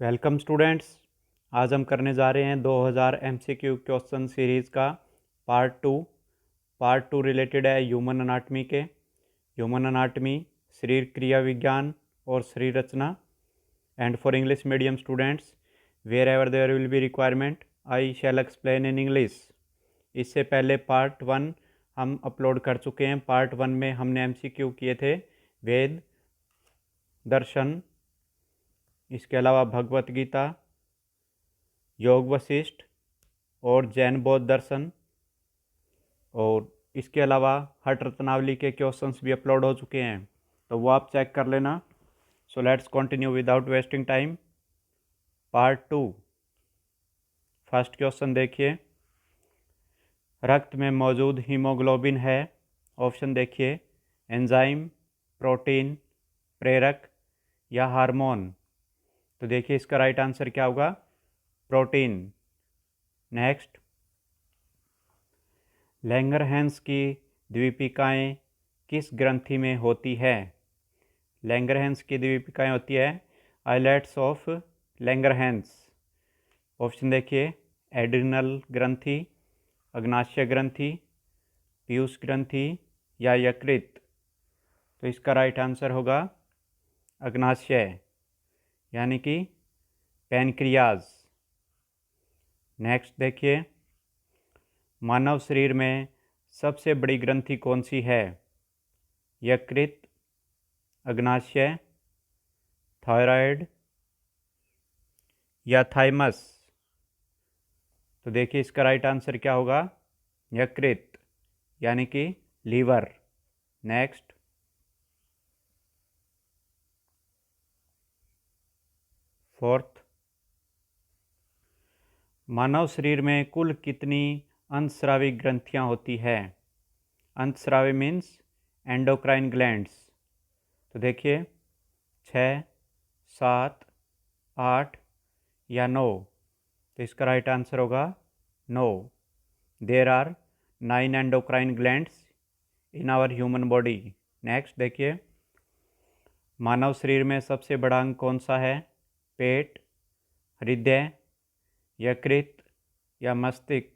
Welcome students. आज हम करने जा रहे हैं 2000 एमसीक्यू क्वेश्चन सीरीज़ का पार्ट टू रिलेटेड है ह्यूमन अनाटमी के। ह्यूमन अनाटमी, शरीर क्रिया विज्ञान और शरीर रचना। And for English medium students, wherever there will be requirement I shall explain in English. इससे पहले पार्ट वन हम अपलोड कर चुके हैं। पार्ट वन में हमने एमसीक्यू किए थे वेद, दर्शन, इसके अलावा भगवत गीता, योग वशिष्ठ और जैन बौद्ध दर्शन, और इसके अलावा हठ रत्नावली के क्वेश्चंस भी अपलोड हो चुके हैं, तो वो आप चेक कर लेना। So let's continue without wasting time. Part two, first question देखिए। रक्त में मौजूद हीमोग्लोबिन है, ऑप्शन देखिए, एंजाइम, प्रोटीन, प्रेरक या हार्मोन। तो देखिए इसका राइट आंसर क्या होगा, प्रोटीन। नेक्स्ट, लैंगरहैंस की द्वीपिकाएँ किस ग्रंथि में होती है? लैंगरहैंस की द्वीपिकाएँ होती है आइलेट्स ऑफ लैंगरहैंस। ऑप्शन देखिए, एड्रिनल ग्रंथि, अग्नाशय ग्रंथि, पीयूष ग्रंथि या यकृत। तो इसका राइट आंसर होगा अग्नाशय, यानी कि पैनक्रियाज। नेक्स्ट देखिए, मानव शरीर में सबसे बड़ी ग्रंथि कौन सी है? यकृत, अग्नाशय, थायराइड या थाइमस। तो देखिए इसका राइट आंसर क्या होगा, यकृत, यानी कि लीवर। नेक्स्ट, फोर्थ, मानव शरीर में कुल कितनी अंतस्रावी ग्रंथियां होती है? अंतस्रावी मीन्स एंडोक्राइन ग्लैंड्स। तो देखिए 6, 7, 8 या 9। तो इसका राइट आंसर होगा 9। There are 9 endocrine glands in our human body. Next देखिए, मानव शरीर में सबसे बड़ा अंग कौन सा है? पेट, हृदय, यकृत या मस्तिष्क।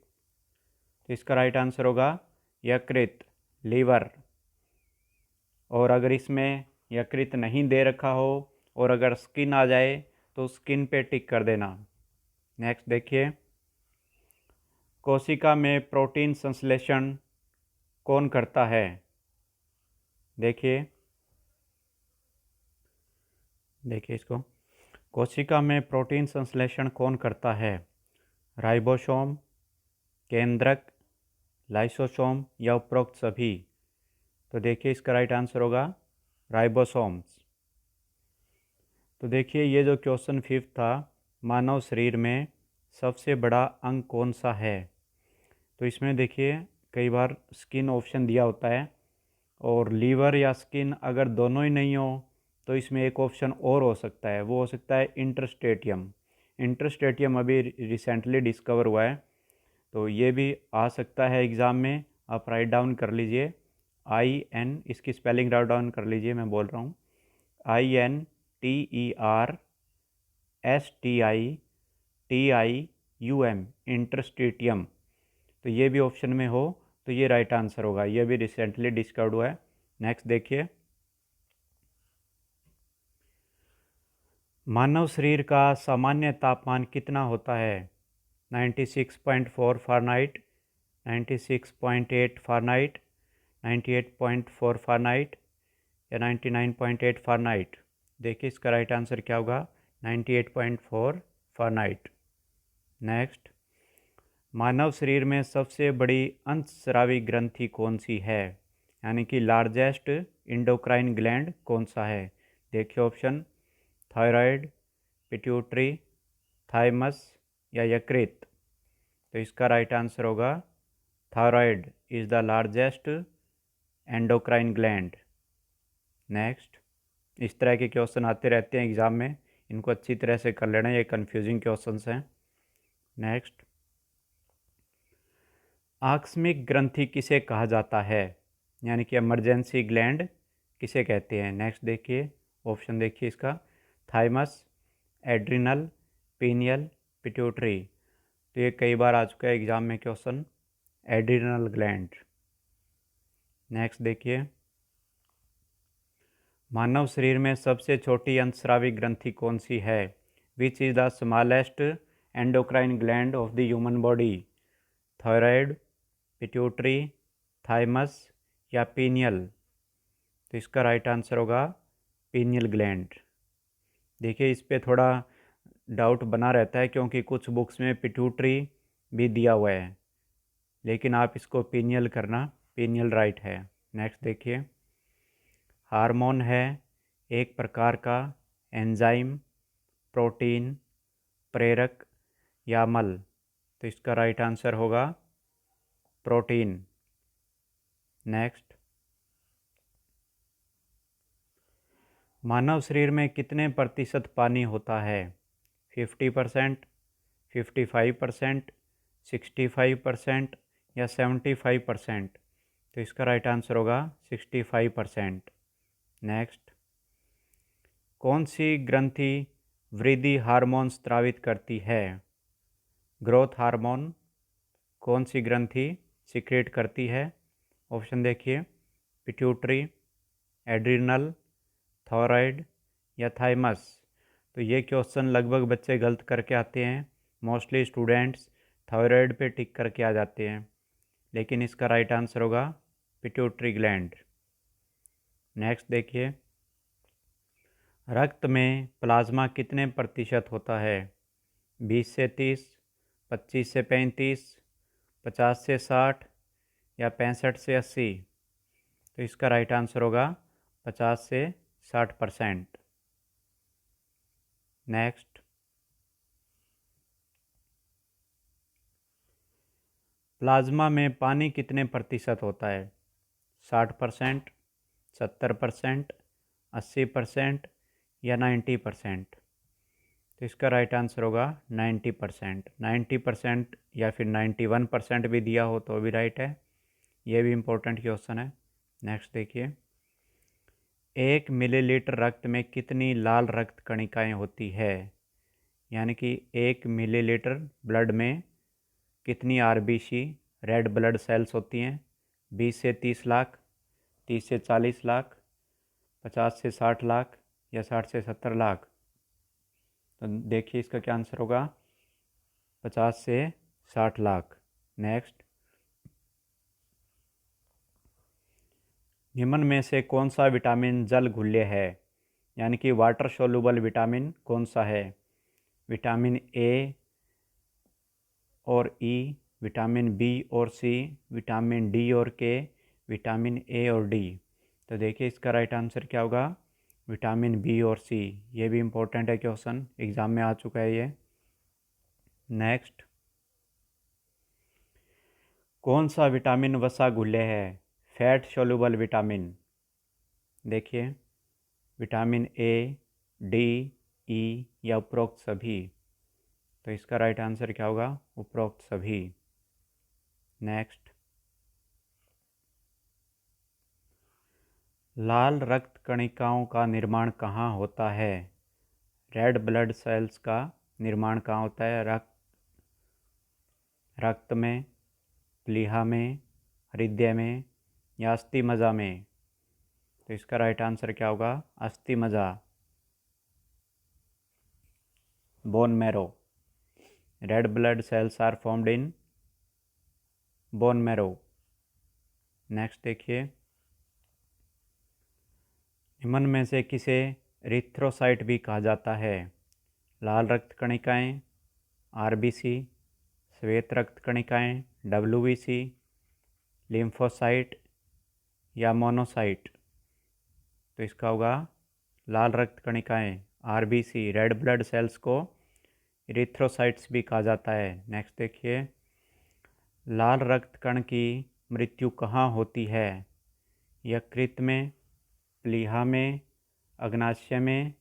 तो इसका राइट आंसर होगा यकृत, लीवर। और अगर इसमें यकृत नहीं दे रखा हो और अगर स्किन आ जाए तो स्किन पे टिक कर देना। नेक्स्ट देखिए, कोशिका में प्रोटीन संश्लेषण कौन करता है? देखिए इसको, कोशिका में प्रोटीन संश्लेषण कौन करता है? राइबोसोम, केंद्रक, लाइसोसोम या उपरोक्त सभी। तो देखिए इसका राइट आंसर होगा राइबोसोम्स। तो देखिए ये जो क्वेश्चन फिफ्थ था, मानव शरीर में सबसे बड़ा अंग कौन सा है? तो इसमें देखिए कई बार स्किन ऑप्शन दिया होता है, और लीवर या स्किन अगर दोनों ही नहीं हो तो इसमें एक ऑप्शन और हो सकता है, वो हो सकता है इंटरस्टेटियम। इंटरस्टेटियम अभी रिसेंटली डिस्कवर हुआ है, तो ये भी आ सकता है एग्ज़ाम में। आप राइट डाउन कर लीजिए, IN, इसकी स्पेलिंग राइट डाउन कर लीजिए, मैं बोल रहा हूँ INTERSTITIUM, इंटरस्टेटियम। तो ये भी ऑप्शन में हो तो ये राइट आंसर होगा, ये भी रिसेंटली डिस्कवर्ड हुआ है। नेक्स्ट देखिए, मानव शरीर का सामान्य तापमान कितना होता है? 96.4 फ़ारेनहाइट, 96.8 फ़ारेनहाइट, 98.4 फ़ारेनहाइट या 99.8 फ़ारेनहाइट। देखिए इसका राइट आंसर क्या होगा, 98.4 फ़ारेनहाइट। नेक्स्ट, मानव शरीर में सबसे बड़ी अंतस्रावी ग्रंथि कौन सी है? यानी कि लार्जेस्ट इंडोक्राइन ग्लैंड कौन सा है? देखिए ऑप्शन, थायराइड, पिट्यूटरी, थाइमस या यकृत। तो इसका राइट आंसर होगा thyroid is the largest endocrine gland. Next, इस तरह के क्वेश्चन आते रहते हैं एग्ज़ाम में, इनको अच्छी तरह से कर लेना, ये कन्फ्यूजिंग क्वेश्चंस हैं। नेक्स्ट, आकस्मिक ग्रंथि किसे कहा जाता है? यानी कि इमरजेंसी ग्लैंड किसे कहते हैं? नेक्स्ट देखिए ऑप्शन, देखिए इसका, थाइमस, एड्रिनल पीनियल, पिट्यूटरी। तो ये कई बार आ चुका है एग्जाम में क्वेश्चन। Adrenal gland. नेक्स्ट देखिए, मानव शरीर में सबसे छोटी अंतस्रावी ग्रंथि कौन सी है? Which is the smallest endocrine gland of the human body? Thyroid, pituitary, thymus या पीनियल? तो इसका राइट आंसर होगा पीनियल ग्लैंड। देखिए, इस पे थोड़ा डाउट बना रहता है क्योंकि कुछ बुक्स में पिट्यूटरी भी दिया हुआ है, लेकिन आप इसको पीनियल करना, पीनियल राइट है। नेक्स्ट देखिए, हार्मोन है एक प्रकार का एंजाइम, प्रोटीन, प्रेरक या मल? तो इसका राइट आंसर होगा प्रोटीन। नेक्स्ट, मानव शरीर में कितने प्रतिशत पानी होता है? 50%, 55%, 65% या 75%? तो इसका राइट आंसर होगा 65%। नेक्स्ट, कौन सी ग्रंथि वृद्धि हार्मोन स्रावित करती है? ग्रोथ हार्मोन कौन सी ग्रंथि सीक्रेट करती है? ऑप्शन देखिए, पिट्यूटरी, एड्रिनल, थायराइड या थाइमस? तो ये क्वेश्चन लगभग बच्चे गलत करके आते हैं। मोस्टली स्टूडेंट्स थायराइड पे टिक करके आ जाते हैं, लेकिन इसका राइट आंसर होगा पिट्यूटरी ग्लैंड। नेक्स्ट देखिए, रक्त में प्लाज्मा कितने प्रतिशत होता है? 20 से 30, 25 से 35, 50 से 60 या 65 से 80? तो इसका राइट आंसर होगा 50 से 60%। नेक्स्ट, प्लाज्मा में पानी कितने प्रतिशत होता है? 60%, 70%, 80% या 90%? तो इसका राइट आंसर होगा 90%। 90% या फिर 91% भी दिया हो तो भी राइट है। ये भी इम्पोर्टेंट क्वेश्चन है। नेक्स्ट देखिए, 1 मिलीलीटर रक्त में कितनी लाल रक्त कणिकाएं होती है? यानी कि 1 मिलीलीटर ब्लड में कितनी आरबीसी रेड ब्लड सेल्स होती हैं? 20 से 30 लाख, 30 से 40 लाख, 50 से 60 लाख या 60 से 70 लाख? तो देखिए, इसका क्या आंसर होगा? 50 से 60 लाख। नेक्स्ट, निम्न में से कौन सा विटामिन जल घुल्य है? यानी कि वाटर सोल्यूबल विटामिन कौन सा है? विटामिन ए और ई, विटामिन बी और सी, विटामिन डी और के, विटामिन ए और डी? तो देखिए, इसका राइट आंसर क्या होगा? विटामिन बी और सी। ये भी इम्पोर्टेंट है क्वेश्चन, एग्जाम में आ चुका है ये। नेक्स्ट, कौन सा विटामिन वसा घुल्य है? Fat soluble vitamin? देखिए, विटामिन ए, डी, ई या उपरोक्त सभी? तो इसका राइट आंसर क्या होगा? उपरोक्त सभी। नेक्स्ट, लाल रक्त कणिकाओं का निर्माण कहाँ होता है? रेड ब्लड सेल्स का निर्माण कहाँ होता है? रक्त में, प्लीहा में, हृदय में या अस्थि मज्जा में? तो इसका राइट आंसर क्या होगा? अस्थि मज्जा, bone marrow. Red blood cells are formed in bone marrow. Next देखिए, निम्न में से किसे एरिथ्रोसाइट भी कहा जाता है? लाल रक्त कणिकाएं, आरबीसी, श्वेत रक्त कणिकाएं, डब्ल्यूबीसी, लिम्फोसाइट या मोनोसाइट? तो इसका होगा लाल रक्त कणिकाएं, आरबीसी। रेड ब्लड सेल्स को एरिथ्रोसाइट्स भी कहा जाता है। नेक्स्ट देखिए, लाल रक्त कण की मृत्यु कहाँ होती है? यकृत में, प्लीहा में, अग्नाशय में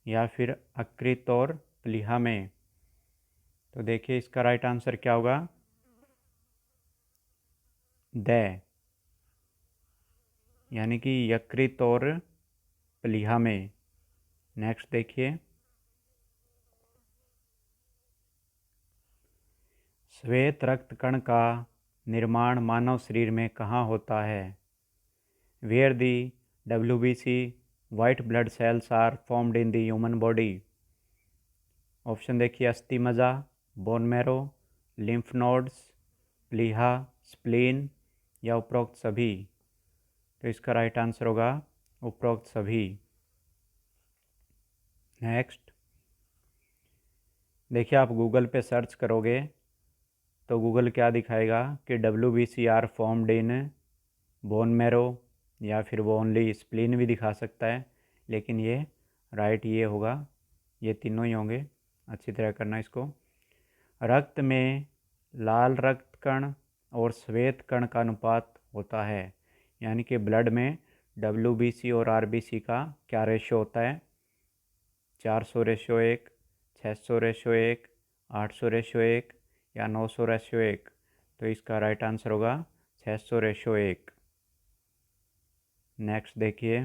या फिर यकृत और प्लीहा में? तो देखिए, इसका राइट आंसर क्या होगा? द, यानी कि यकृत और प्लीहा में। नेक्स्ट देखिए, श्वेत रक्त कण का निर्माण मानव शरीर में कहाँ होता है? Where the WBC white blood cells are formed in the human body. Option देखिए, अस्थि मज्जा, बोन मैरो, लिम्फ नोड्स, प्लीहा, स्प्लीन या उपरोक्त सभी। तो इसका राइट आंसर होगा उपरोक्त सभी। नेक्स्ट देखिए, आप गूगल पे सर्च करोगे तो गूगल क्या दिखाएगा कि WBC are formed in bone marrow, या फिर वो ओनली स्प्लीन भी दिखा सकता है, लेकिन ये राइट ये होगा, ये तीनों ही होंगे। अच्छी तरह करना इसको। रक्त में लाल रक्त कण और श्वेत कण का अनुपात होता है, यानी कि ब्लड में WBC और RBC का क्या रेशो होता है? 400:1, 600:1, 800:1 या 900:1। तो इसका राइट आंसर होगा 600:1। नेक्स्ट देखिए,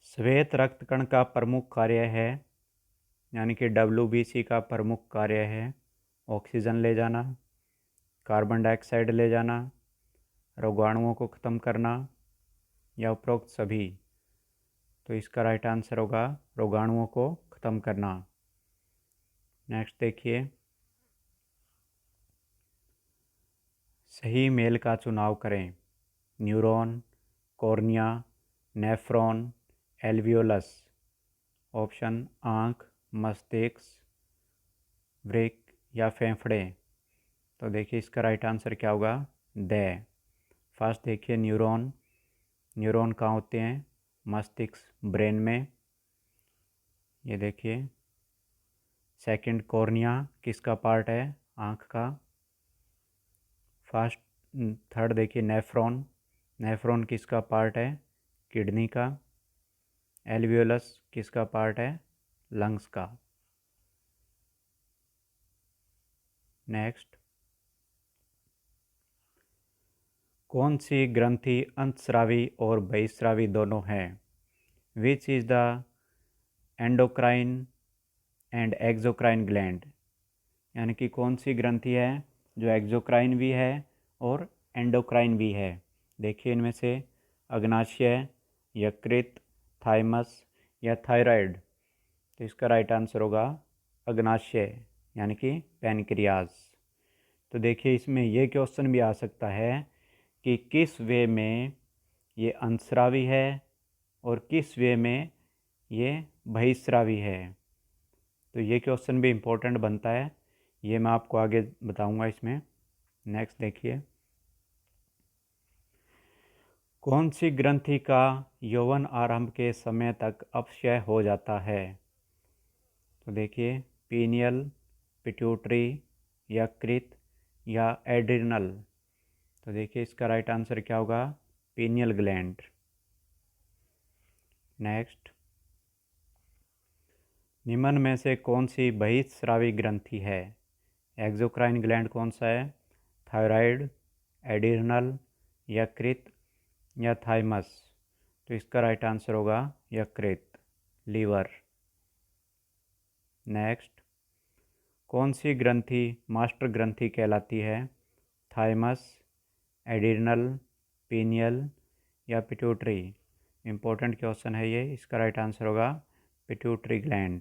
श्वेत रक्त कण का प्रमुख कार्य है, यानी कि WBC का प्रमुख कार्य है ऑक्सीजन ले जाना, कार्बन डाइऑक्साइड ले जाना, रोगाणुओं को ख़त्म करना या उपरोक्त सभी। तो इसका राइट आंसर होगा रोगाणुओं को ख़त्म करना। नेक्स्ट देखिए, सही मेल का चुनाव करें। Neuron, cornea, nephron, alveolus. Option आँख, मस्तिष्क, वृक्क या फेफड़े। तो देखिए इसका राइट आंसर क्या होगा? द। फर्स्ट देखिए, न्यूरॉन। न्यूरॉन कहाँ होते हैं? मस्तिष्क, ब्रेन में। ये देखिए। सेकंड, कॉर्निया किसका पार्ट है? आँख का। फर्स्ट थर्ड देखिए, नेफ्रॉन। नेफ्रॉन किसका पार्ट है? किडनी का। एल्वियोलस किसका पार्ट है? लंग्स का। नेक्स्ट, कौन सी ग्रंथि अंतस्रावी और बहिस्रावी दोनों है? Which is the endocrine and exocrine gland. यानी कि कौन सी ग्रंथि है जो एक्सोक्राइन भी है और एंडोक्राइन भी है? देखिए इनमें से अग्नाशय, यकृत, थाइमस या थायराइड। तो इसका राइट आंसर होगा अग्नाशय, यानी कि पैनक्रियाज। तो देखिए इसमें यह क्वेश्चन भी आ सकता है कि किस वे में ये अंतस्रावी है और किस वे में ये बहिस्रावी है। तो ये क्वेश्चन भी इम्पोर्टेंट बनता है, ये मैं आपको आगे बताऊंगा इसमें। नेक्स्ट देखिए, कौन सी ग्रंथि का यौवन आरंभ के समय तक अपक्षय हो जाता है? तो देखिए, पीनियल, पिट्यूटरी, यकृत या एड्रिनल। तो देखिए इसका राइट आंसर क्या होगा? Pineal gland. नेक्स्ट, निम्न में से कौन सी बहिस्रावी ग्रंथि है? एक्सोक्राइन ग्लैंड कौन सा है? थायराइड, एड्रिनल, यकृत या थाइमस। तो इसका राइट आंसर होगा यकृत, लीवर। नेक्स्ट, कौन सी ग्रंथि मास्टर ग्रंथि कहलाती है? थाइमस, एड्रिनल, पीनियल या पिट्यूटरी। इम्पोर्टेंट क्वेश्चन है ये, इसका राइट आंसर होगा pituitary gland.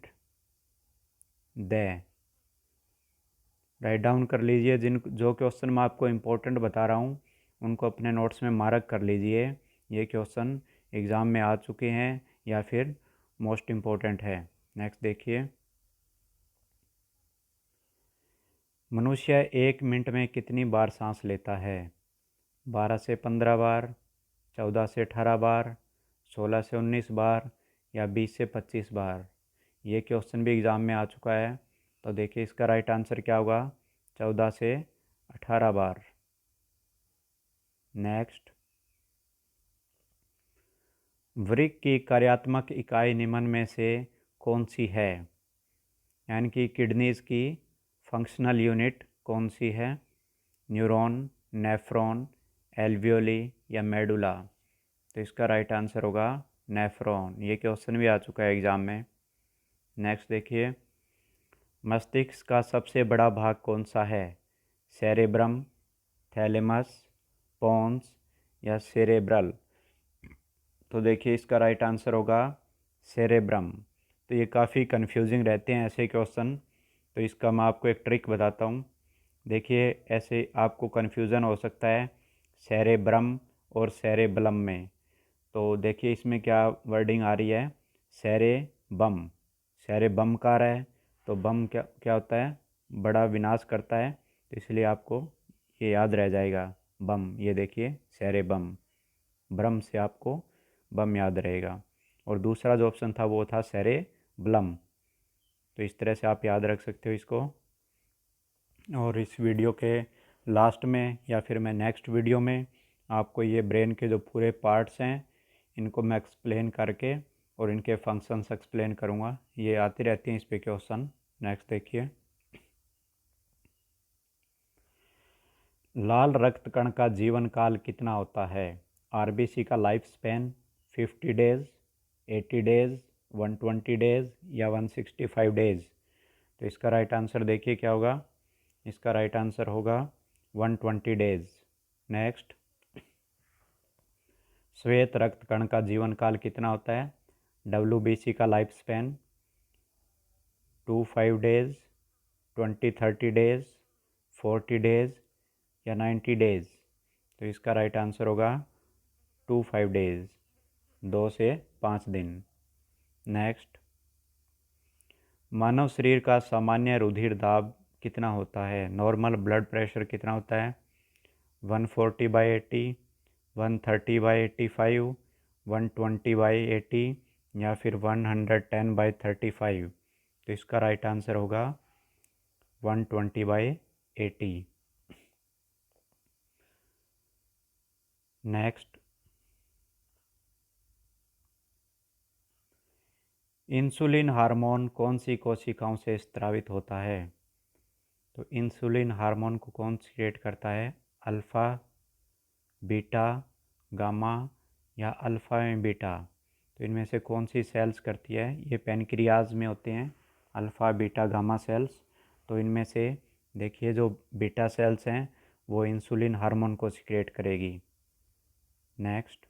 The. Write down कर लीजिए, जो क्वेश्चन मैं आपको इम्पोर्टेंट बता रहा हूँ उनको अपने नोट्स में मार्क कर लीजिए। ये क्वेश्चन एग्ज़ाम में आ चुके हैं या फिर मोस्ट इम्पोर्टेंट है। नेक्स्ट देखिए, मनुष्य 1 मिनट में कितनी बार सांस लेता है? 12 से 15 बार, 14 से 18 बार, 16 से 19 बार या 20 से 25 बार। ये क्वेश्चन भी एग्ज़ाम में आ चुका है। तो देखिए इसका राइट आंसर क्या होगा? 14 से 18 बार। नेक्स्ट, वृक्क की कार्यात्मक इकाई निम्न में से कौन सी है? यानी कि किडनीज की फंक्शनल यूनिट कौन सी है? न्यूरॉन, नेफ्रॉन, एल्वियोली या मेडुला। तो इसका राइट आंसर होगा नेफ्रॉन। ये क्वेश्चन भी आ चुका है एग्ज़ाम में। नेक्स्ट देखिए, मस्तिष्क का सबसे बड़ा भाग कौन सा है? सेरेब्रम, थैलेमस, पोन्स या सेरेब्रल? तो देखिए इसका राइट आंसर होगा सेरेब्रम। तो ये काफ़ी कंफ्यूजिंग रहते हैं ऐसे क्वेश्चन, तो इसका मैं आपको एक ट्रिक बताता हूँ। देखिए ऐसे आपको कन्फ्यूज़न हो सकता है सेरेब्रम और सेरेब्लम में। तो देखिए इसमें क्या वर्डिंग आ रही है, सेरे बम। सेरे बम का रहा है, तो बम क्या क्या होता है, बड़ा विनाश करता है, तो इसलिए आपको ये याद रह जाएगा बम। ये देखिए सेरे बम, ब्रह्म से आपको बम याद रहेगा। और दूसरा जो ऑप्शन था वो था सेरे ब्लम। तो इस तरह से आप याद रख सकते हो इसको। और इस वीडियो के लास्ट में या फिर मैं नेक्स्ट वीडियो में आपको ये ब्रेन के जो पूरे पार्ट्स हैं इनको मैं एक्सप्लेन करके और इनके फंक्शंस एक्सप्लेन करूँगा। ये आती रहती हैं इस पे क्वेश्चन। नेक्स्ट देखिए, लाल रक्त कण का जीवन काल कितना होता है? आरबीसी का life span 50 days, 80 days, 120 days या 165 डेज? तो इसका राइट आंसर देखिए क्या होगा। इसका राइट आंसर होगा 120 डेज। नेक्स्ट, श्वेत रक्त कण का जीवन काल कितना होता है? डब्ल्यूबीसी का life span 25 days, 20-30 days, 40 days या 90 डेज? तो इसका राइट आंसर होगा 25 डेज, 2 से 5 दिन। नेक्स्ट, मानव शरीर का सामान्य रुधिर दाब कितना होता है? नॉर्मल ब्लड प्रेशर कितना होता है? 140/80, 130/85, 120/80 या फिर 110/35? तो इसका राइट आंसर होगा 120/80। नेक्स्ट, इंसुलिन हार्मोन कौन सी कोशिकाओं से स्रावित होता है? तो इंसुलिन हार्मोन को कौन सीक्रेट करता है? अल्फ़ा, बीटा, गामा या अल्फ़ा में बीटा? तो इनमें से कौन सी सेल्स करती है? ये पेनक्रियाज में होते हैं अल्फ़ा, बीटा, गामा सेल्स। तो इनमें से देखिए जो बीटा सेल्स हैं वो इंसुलिन हार्मोन को सीक्रेट करेगी। नेक्स्ट,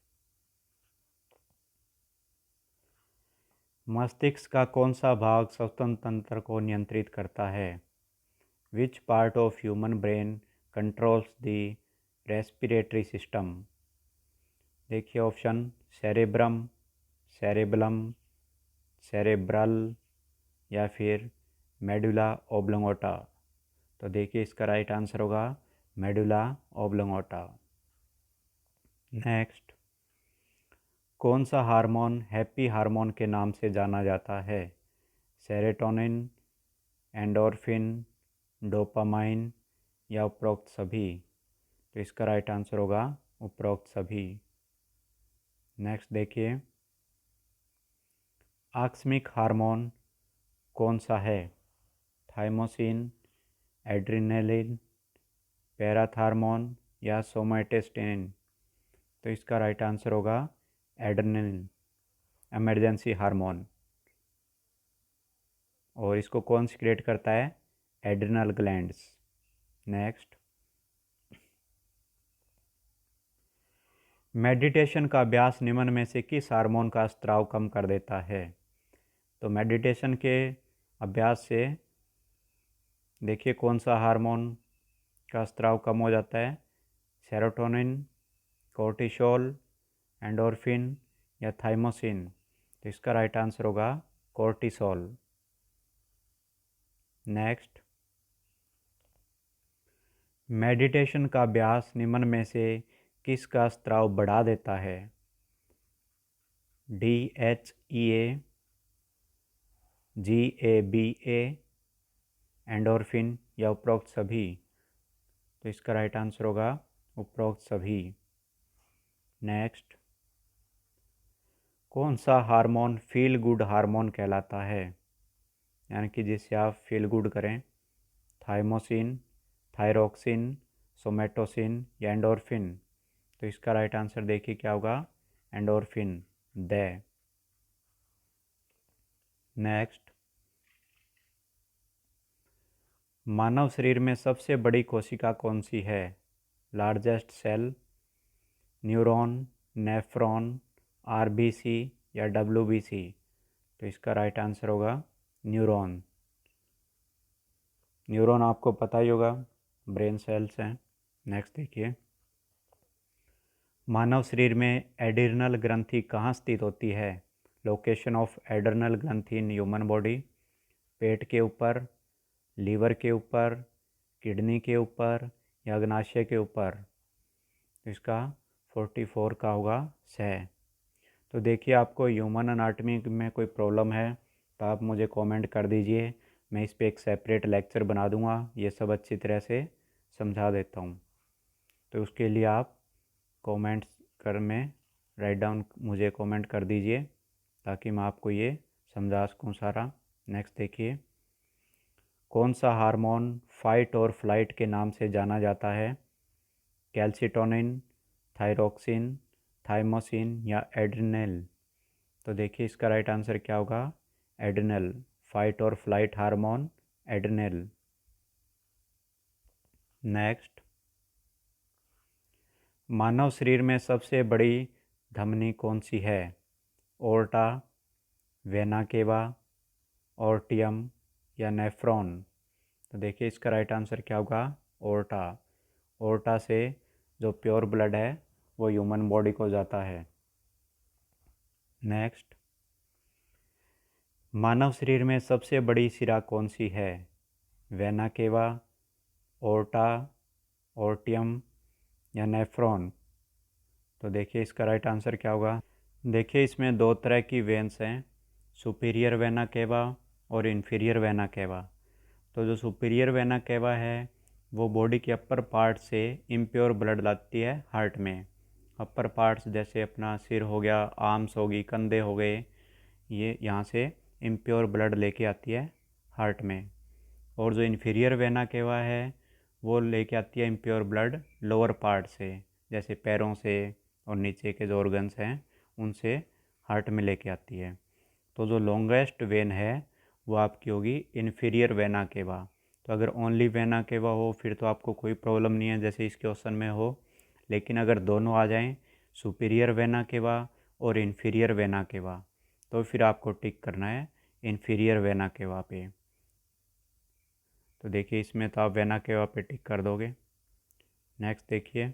मस्तिष्क का कौन सा भाग श्वसन तंत्र को नियंत्रित करता है? Which part of human brain controls the respiratory system? देखिए ऑप्शन, सेरेब्रम, सेरेबलम, सेरेब्रल या फिर मेडुला ओब्लंगोटा? तो देखिए इसका राइट आंसर होगा मेडुला ओब्लंगोटा। नेक्स्ट, कौन सा हार्मोन हैप्पी हार्मोन के नाम से जाना जाता है? सेरोटोनिन, एंडोर्फिन, डोपामाइन या उपरोक्त सभी? तो इसका राइट आंसर होगा उपरोक्त सभी। नेक्स्ट देखिए, आकस्मिक हार्मोन कौन सा है? थाइमोसिन, एड्रिनलिन, पैराथार्मोन या सोमाटोस्टेरोन? तो इसका राइट आंसर होगा एड्रेनलिन, इमरजेंसी हार्मोन। और इसको कौन सीक्रेट करता है? Adrenal glands. नेक्स्ट, मेडिटेशन का अभ्यास निम्न में से किस हार्मोन का स्राव कम कर देता है? तो मेडिटेशन के अभ्यास से देखिए कौन सा हार्मोन का स्राव कम हो जाता है? सेरोटोनिन, कोर्टिसोल, एंडोर्फिन या थाइमोसिन? तो इसका राइट आंसर होगा कोर्टिसोल। नेक्स्ट, मेडिटेशन का अभ्यास निम्न में से किसका स्राव बढ़ा देता है? DHEA, GABA, एंडोर्फिन या उपरोक्त सभी? तो इसका राइट आंसर होगा उपरोक्त सभी। नेक्स्ट, कौन सा हार्मोन फील गुड हार्मोन कहलाता है, यानी कि जिससे आप फील गुड करें? थाइमोसिन, थायरोक्सिन, सोमेटोसिन या एंडोर्फिन? तो इसका राइट आंसर देखिए क्या होगा, एंडोर्फिन, द। नेक्स्ट, मानव शरीर में सबसे बड़ी कोशिका कौन सी है? Largest cell, neuron, nephron, RBC या डब्ल्यूबीसी? तो इसका राइट आंसर होगा न्यूरॉन। न्यूरॉन आपको पता ही होगा, ब्रेन सेल्स हैं। नेक्स्ट देखिए, मानव शरीर में एड्रिनल ग्रंथि कहाँ स्थित होती है? लोकेशन ऑफ एड्रिनल ग्रंथि इन ह्यूमन बॉडी। पेट के ऊपर, लीवर के ऊपर, किडनी के ऊपर या अग्नाशय के ऊपर? इसका 44 का होगा सह। तो देखिए, आपको ह्यूमन अनाटमी में कोई प्रॉब्लम है तो आप मुझे कमेंट कर दीजिए, मैं इस पर एक सेपरेट लेक्चर बना दूंगा, ये सब अच्छी तरह से समझा देता हूँ। तो उसके लिए आप कमेंट्स कर में राइट डाउन मुझे कमेंट कर दीजिए ताकि मैं आपको ये समझा सकूँ सारा। नेक्स्ट देखिए, कौन सा हार्मोन फाइट और फ्लाइट के नाम से जाना जाता है? कैल्सिटोनिन, थायरोक्सिन, थाइमोसिन या एड्रिनल? तो देखिए, इसका राइट आंसर क्या होगा? एड्रिनल। फाइट और फ्लाइट हार्मोन एड्रिनल। नेक्स्ट, मानव शरीर में सबसे बड़ी धमनी कौन सी है? ओर्टा, वेना केवा, ओर्टियम या नेफ्रॉन? तो देखिए, इसका राइट आंसर क्या होगा? ओर्टा। ओर्टा से जो प्योर ब्लड है वो ह्यूमन बॉडी को जाता है। नेक्स्ट, मानव शरीर में सबसे बड़ी शिरा कौन सी है? वेना केवा, ओर्टा, ओर्टियम या नेफ्रॉन? तो देखिए, इसका राइट आंसर क्या होगा? देखिए, इसमें दो तरह की वेन्स हैं, सुपीरियर वेना केवा और इन्फीरियर वेना केवा। तो जो सुपीरियर वेना केवा है वो बॉडी के अपर पार्ट से इम्प्योर ब्लड लाती है हार्ट में। अपर पार्ट्स जैसे अपना सिर हो गया, आर्म्स होगी, कंधे हो गए, ये यहाँ से इम्प्योर ब्लड लेके आती है हार्ट में। और जो इन्फीरियर वेना केवा है वो लेके आती है इम्प्योर ब्लड लोअर पार्ट से, जैसे पैरों से और नीचे के जो ऑर्गन्स हैं उनसे हार्ट में लेके आती है। तो जो लॉन्गेस्ट वेन है वो आपकी होगी इन्फीरियर वेना केवा। तो अगर ओनली वेना केवा हो फिर तो आपको कोई प्रॉब्लम नहीं है, जैसे इस क्वेश्चन में हो। लेकिन अगर दोनों आ जाएं, सुपीरियर वेना केवा और इन्फीरियर वेना केवा, तो फिर आपको टिक करना है इन्फीरियर वेना केवा पे। तो देखिए, इसमें तो आप वेना केवा पे टिक कर दोगे। नेक्स्ट देखिए,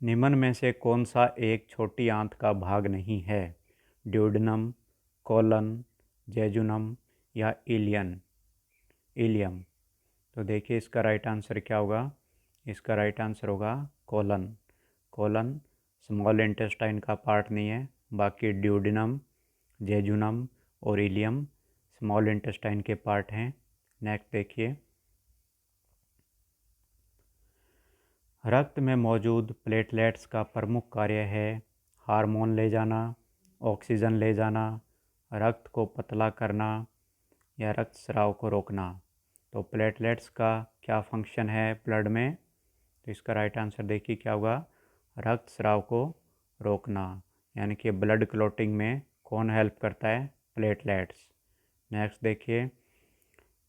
निम्न में से कौन सा एक छोटी आंत का भाग नहीं है? ड्यूडेनम, कोलन, जेजुनम या इलियम? तो देखिए, इसका राइट आंसर क्या होगा? इसका राइट आंसर होगा कोलन। कोलन स्मॉल इंटेस्टाइन का पार्ट नहीं है, बाकी ड्यूडेनम, जेजुनम और इलियम स्मॉल इंटेस्टाइन के पार्ट हैं। नेक्स्ट देखिए, रक्त में मौजूद प्लेटलेट्स का प्रमुख कार्य है हार्मोन ले जाना, ऑक्सीजन ले जाना, रक्त को पतला करना या रक्त स्राव को रोकना? तो प्लेटलेट्स का क्या फंक्शन है ब्लड में? तो इसका राइट आंसर देखिए क्या होगा? रक्त स्राव को रोकना, यानी कि ब्लड क्लॉटिंग में कौन हेल्प करता है? प्लेटलेट्स। नेक्स्ट देखिए,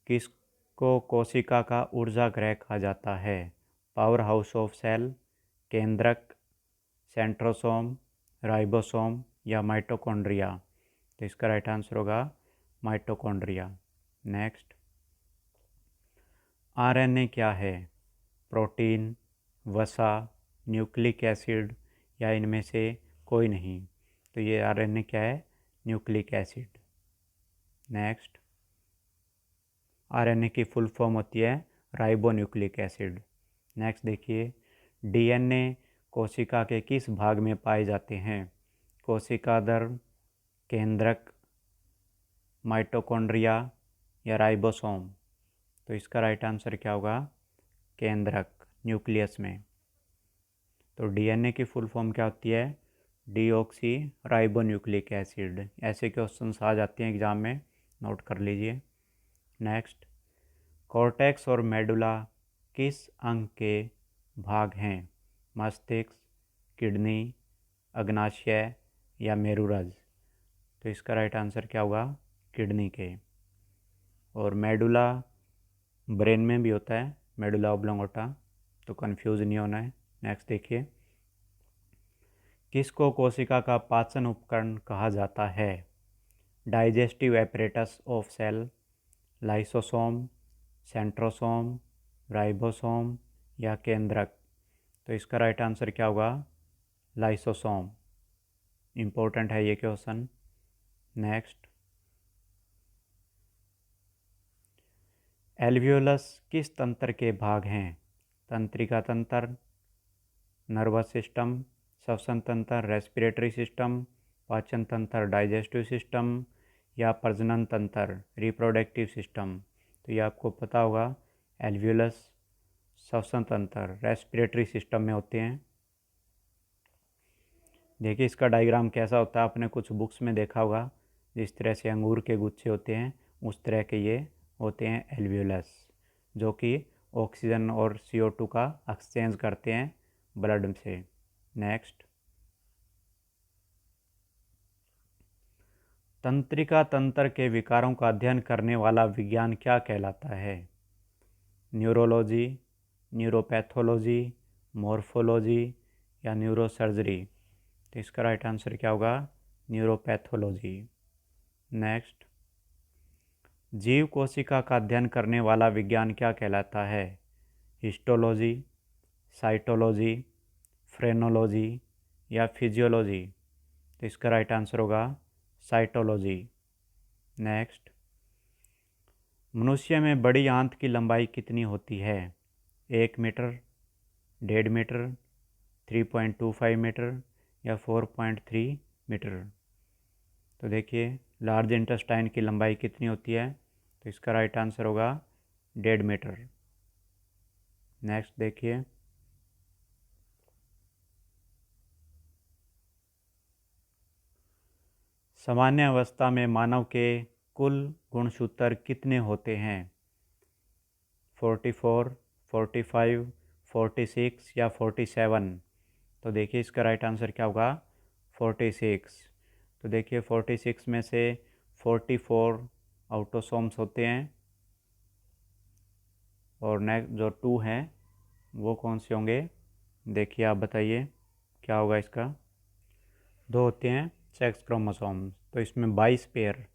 किसको कोशिका का ऊर्जा गृह कहा जाता है? पावर हाउस ऑफ सेल, केंद्रक, सेंट्रोसोम, राइबोसोम या माइटोकॉन्ड्रिया? तो इसका राइट आंसर होगा माइटोकॉन्ड्रिया। नेक्स्ट, आरएनए क्या है? प्रोटीन, वसा, न्यूक्लिक एसिड या इनमें से कोई नहीं? तो ये आरएनए क्या है? Nucleic acid. नेक्स्ट, आरएनए की फुल फॉर्म होती है राइबोन्यूक्लिक एसिड। नेक्स्ट देखिए, डीएनए कोशिका के किस भाग में पाए जाते हैं? कोशिकाधर, केंद्रक, माइटोकॉन्ड्रिया या राइबोसोम? तो इसका राइट आंसर क्या होगा? केंद्रक, न्यूक्लियस में। तो डीएनए की फुल फॉर्म क्या होती है? Deoxy ribonucleic acid. ऐसे क्वेश्चंस आ जाते हैं एग्जाम में, नोट कर लीजिए। नेक्स्ट, कॉर्टेक्स और मेडुला किस अंग के भाग हैं? मस्तिष्क, किडनी, अग्नाशय या मेरुरज? तो इसका राइट आंसर क्या होगा? किडनी के। और मेडुला ब्रेन में भी होता है मेडुला ऑब्लोंगेटा, तो कंफ्यूज नहीं होना है। नेक्स्ट देखिए, किसको कोशिका का पाचन उपकरण कहा जाता है? Digestive apparatus of cell, lysosome, centrosome, ribosome या केंद्रक। तो इसका राइट आंसर क्या होगा? लाइसोसोम। इम्पोर्टेंट है ये क्वेश्चन। नेक्स्ट, एल्वियोलस किस तंत्र के भाग हैं? तंत्रिका तंत्र, नर्वस सिस्टम, श्वसन तंत्र रेस्पिरेटरी सिस्टम, पाचन तंत्र डाइजेस्टिव सिस्टम या प्रजनन तंत्र रिप्रोडक्टिव सिस्टम। तो ये आपको पता होगा, एल्वियोलस श्वसन तंत्र रेस्पिरेटरी सिस्टम में होते हैं। देखिए इसका डायग्राम कैसा होता है, आपने कुछ बुक्स में देखा होगा, जिस तरह से अंगूर के गुच्छे होते हैं उस तरह के ये होते हैं एल्वियोलस, जो कि ऑक्सीजन और CO2 का एक्सचेंज करते हैं ब्लड से। नेक्स्ट, तंत्रिका तंत्र के विकारों का अध्ययन करने वाला विज्ञान क्या कहलाता है? न्यूरोलॉजी, न्यूरोपैथोलॉजी, मॉर्फोलॉजी या न्यूरोसर्जरी। तो इसका राइट आंसर क्या होगा? न्यूरोपैथोलॉजी। नेक्स्ट, जीव कोशिका का अध्ययन करने वाला विज्ञान क्या कहलाता है? हिस्टोलॉजी, साइटोलॉजी, फ्रेनोलॉजी या फिजियोलॉजी। तो इसका राइट आंसर होगा साइटोलॉजी। नेक्स्ट, मनुष्य में बड़ी आंत की लंबाई कितनी होती है? 1 मीटर, 1.5 मीटर, 3.25 मीटर या 4.3 मीटर। तो देखिए लार्ज इंटेस्टाइन की लंबाई कितनी होती है? तो इसका राइट आंसर होगा 1.5 मीटर। नेक्स्ट देखिए, सामान्य अवस्था में मानव के कुल गुणसूत्र कितने होते हैं? 44, 45, 46 या 47। तो देखिए इसका राइट आंसर क्या होगा? 46। तो देखिए 46 में से 44 ऑटोसोम्स होते हैं और नेक्स्ट जो 2 हैं वो कौन से होंगे? देखिए आप बताइए क्या होगा इसका? 2 होते हैं सेक्स क्रोमोसोम्स। तो इसमें 22 पेयर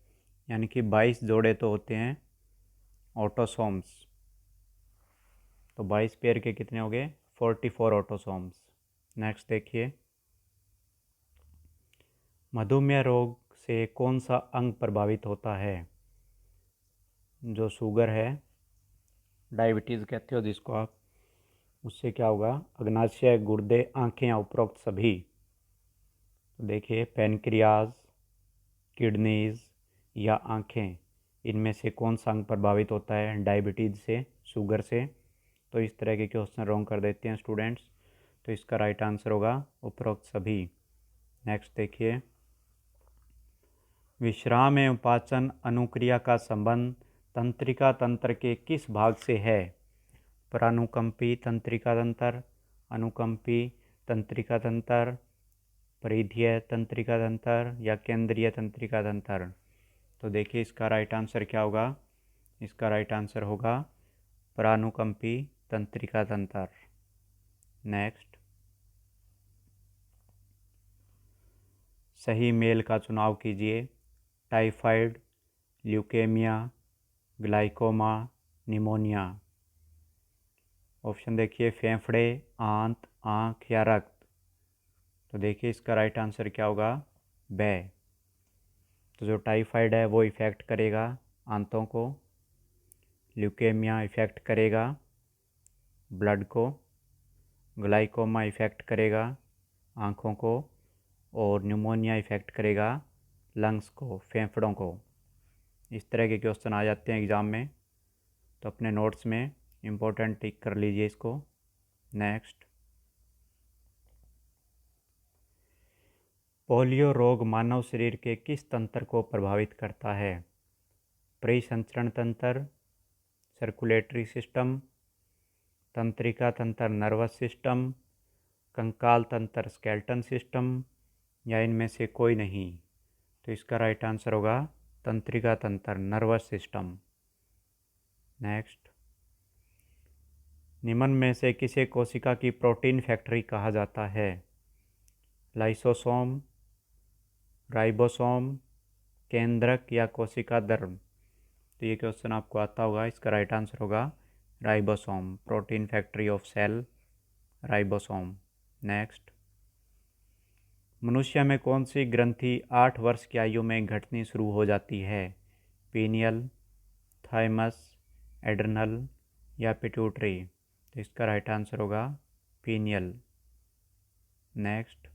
यानी कि 22 जोड़े तो होते हैं ऑटोसोम्स। तो 22 पेयर के कितने हो गए? 44 ऑटोसोम्स। नेक्स्ट देखिए, मधुमेह रोग से कौन सा अंग प्रभावित होता है? जो शुगर है, डायबिटीज़ कहते हो जिसको आप, उससे क्या होगा? अग्नाशय, गुर्दे, आँखें या उपरोक्त सभी। तो देखिए पैनक्रियाज, किडनीज या आँखें, इनमें से कौन सा अंग प्रभावित होता है डायबिटीज़ से, शुगर से? तो इस तरह के क्वेश्चन रॉन्ग कर देते हैं स्टूडेंट्स। तो इसका राइट आंसर होगा उपरोक्त सभी। नेक्स्ट देखिए, विश्राम एवं पाचन अनुक्रिया का संबंध तंत्रिका तंत्र के किस भाग से है? प्रानुकंपी तंत्रिका तंत्र, अनुकंपी तंत्रिका तंत्र, परिधीय तंत्रिका तंत्र या केंद्रीय तंत्रिका तंत्र। तो देखिए इसका राइट आंसर क्या होगा? इसका राइट आंसर होगा प्रानुकंपी तंत्रिका तंत्र। नेक्स्ट, सही मेल का चुनाव कीजिए। Typhoid, leukaemia, glaucoma, pneumonia. Option देखिए, फेफड़े, आंत, आँख या रक्त। तो देखिए इसका राइट आंसर क्या होगा? बे। तो जो टाइफाइड है वो इफ़ेक्ट करेगा आंतों को, ल्यूकेमिया इफ़ेक्ट करेगा ब्लड को, ग्लाइकोमा इफ़ेक्ट करेगा आँखों को और न्यूमोनिया इफ़ेक्ट करेगा लंग्स को, फेफड़ों को। इस तरह के क्वेश्चन आ जाते हैं एग्ज़ाम में, तो अपने नोट्स में इम्पोर्टेंट टिक कर लीजिए इसको। नेक्स्ट, पोलियो रोग मानव शरीर के किस तंत्र को प्रभावित करता है? परिसंचरण तंत्र, सर्कुलेटरी सिस्टम, तंत्रिका तंत्र नर्वस सिस्टम, कंकाल तंत्र स्केलेटन सिस्टम या इनमें से कोई नहीं। तो इसका राइट आंसर होगा तंत्रिका तंत्र नर्वस सिस्टम। नेक्स्ट, निम्न में से किसे कोशिका की प्रोटीन फैक्ट्री कहा जाता है? लाइसोसोम, राइबोसोम, केंद्रक या कोशिका धर्म? तो ये क्वेश्चन आपको आता होगा। इसका राइट आंसर होगा ribosome, protein factory of cell, ribosome. Next, मनुष्य में कौन सी ग्रंथि 8 वर्ष की आयु में घटनी शुरू हो जाती है? पीनियल, थाइमस, एड्रिनल या पिट्यूटरी? तो इसका राइट आंसर होगा पीनियल। नेक्स्ट,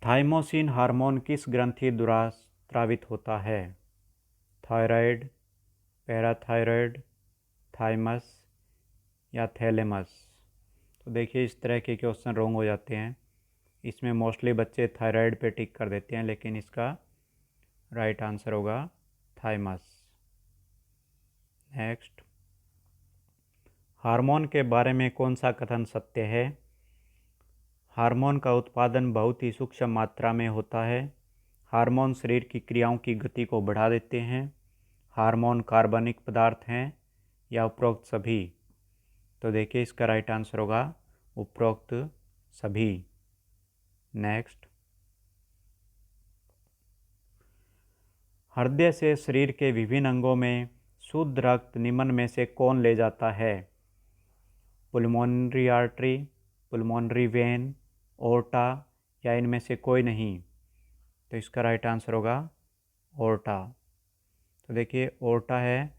थाइमोसिन हार्मोन किस ग्रंथि द्वारा स्रावित होता है? थायराइड, पैराथायराइड, थाइमस या थैलेमस? तो देखिए, इस तरह के क्वेश्चन रॉन्ग हो जाते हैं। इसमें मोस्टली बच्चे थायराइड पे टिक कर देते हैं, लेकिन इसका राइट आंसर होगा थाइमस। नेक्स्ट, हार्मोन के बारे में कौन सा कथन सत्य है? हार्मोन का उत्पादन बहुत ही सूक्ष्म मात्रा में होता है। हार्मोन शरीर की क्रियाओं की गति को बढ़ा देते हैं। हार्मोन कार्बनिक पदार्थ हैं या उपरोक्त सभी? तो देखिए, इसका राइट आंसर होगा उपरोक्त सभी। नेक्स्ट, हृदय से शरीर के विभिन्न अंगों में शुद्ध रक्त निम्न में से कौन ले जाता है? पुल्मोनरी आर्टरी, पुल्मोनरी वेन, ओर्टा या इनमें से कोई नहीं? तो इसका राइट आंसर होगा ओर्टा। तो देखिए, ओर्टा है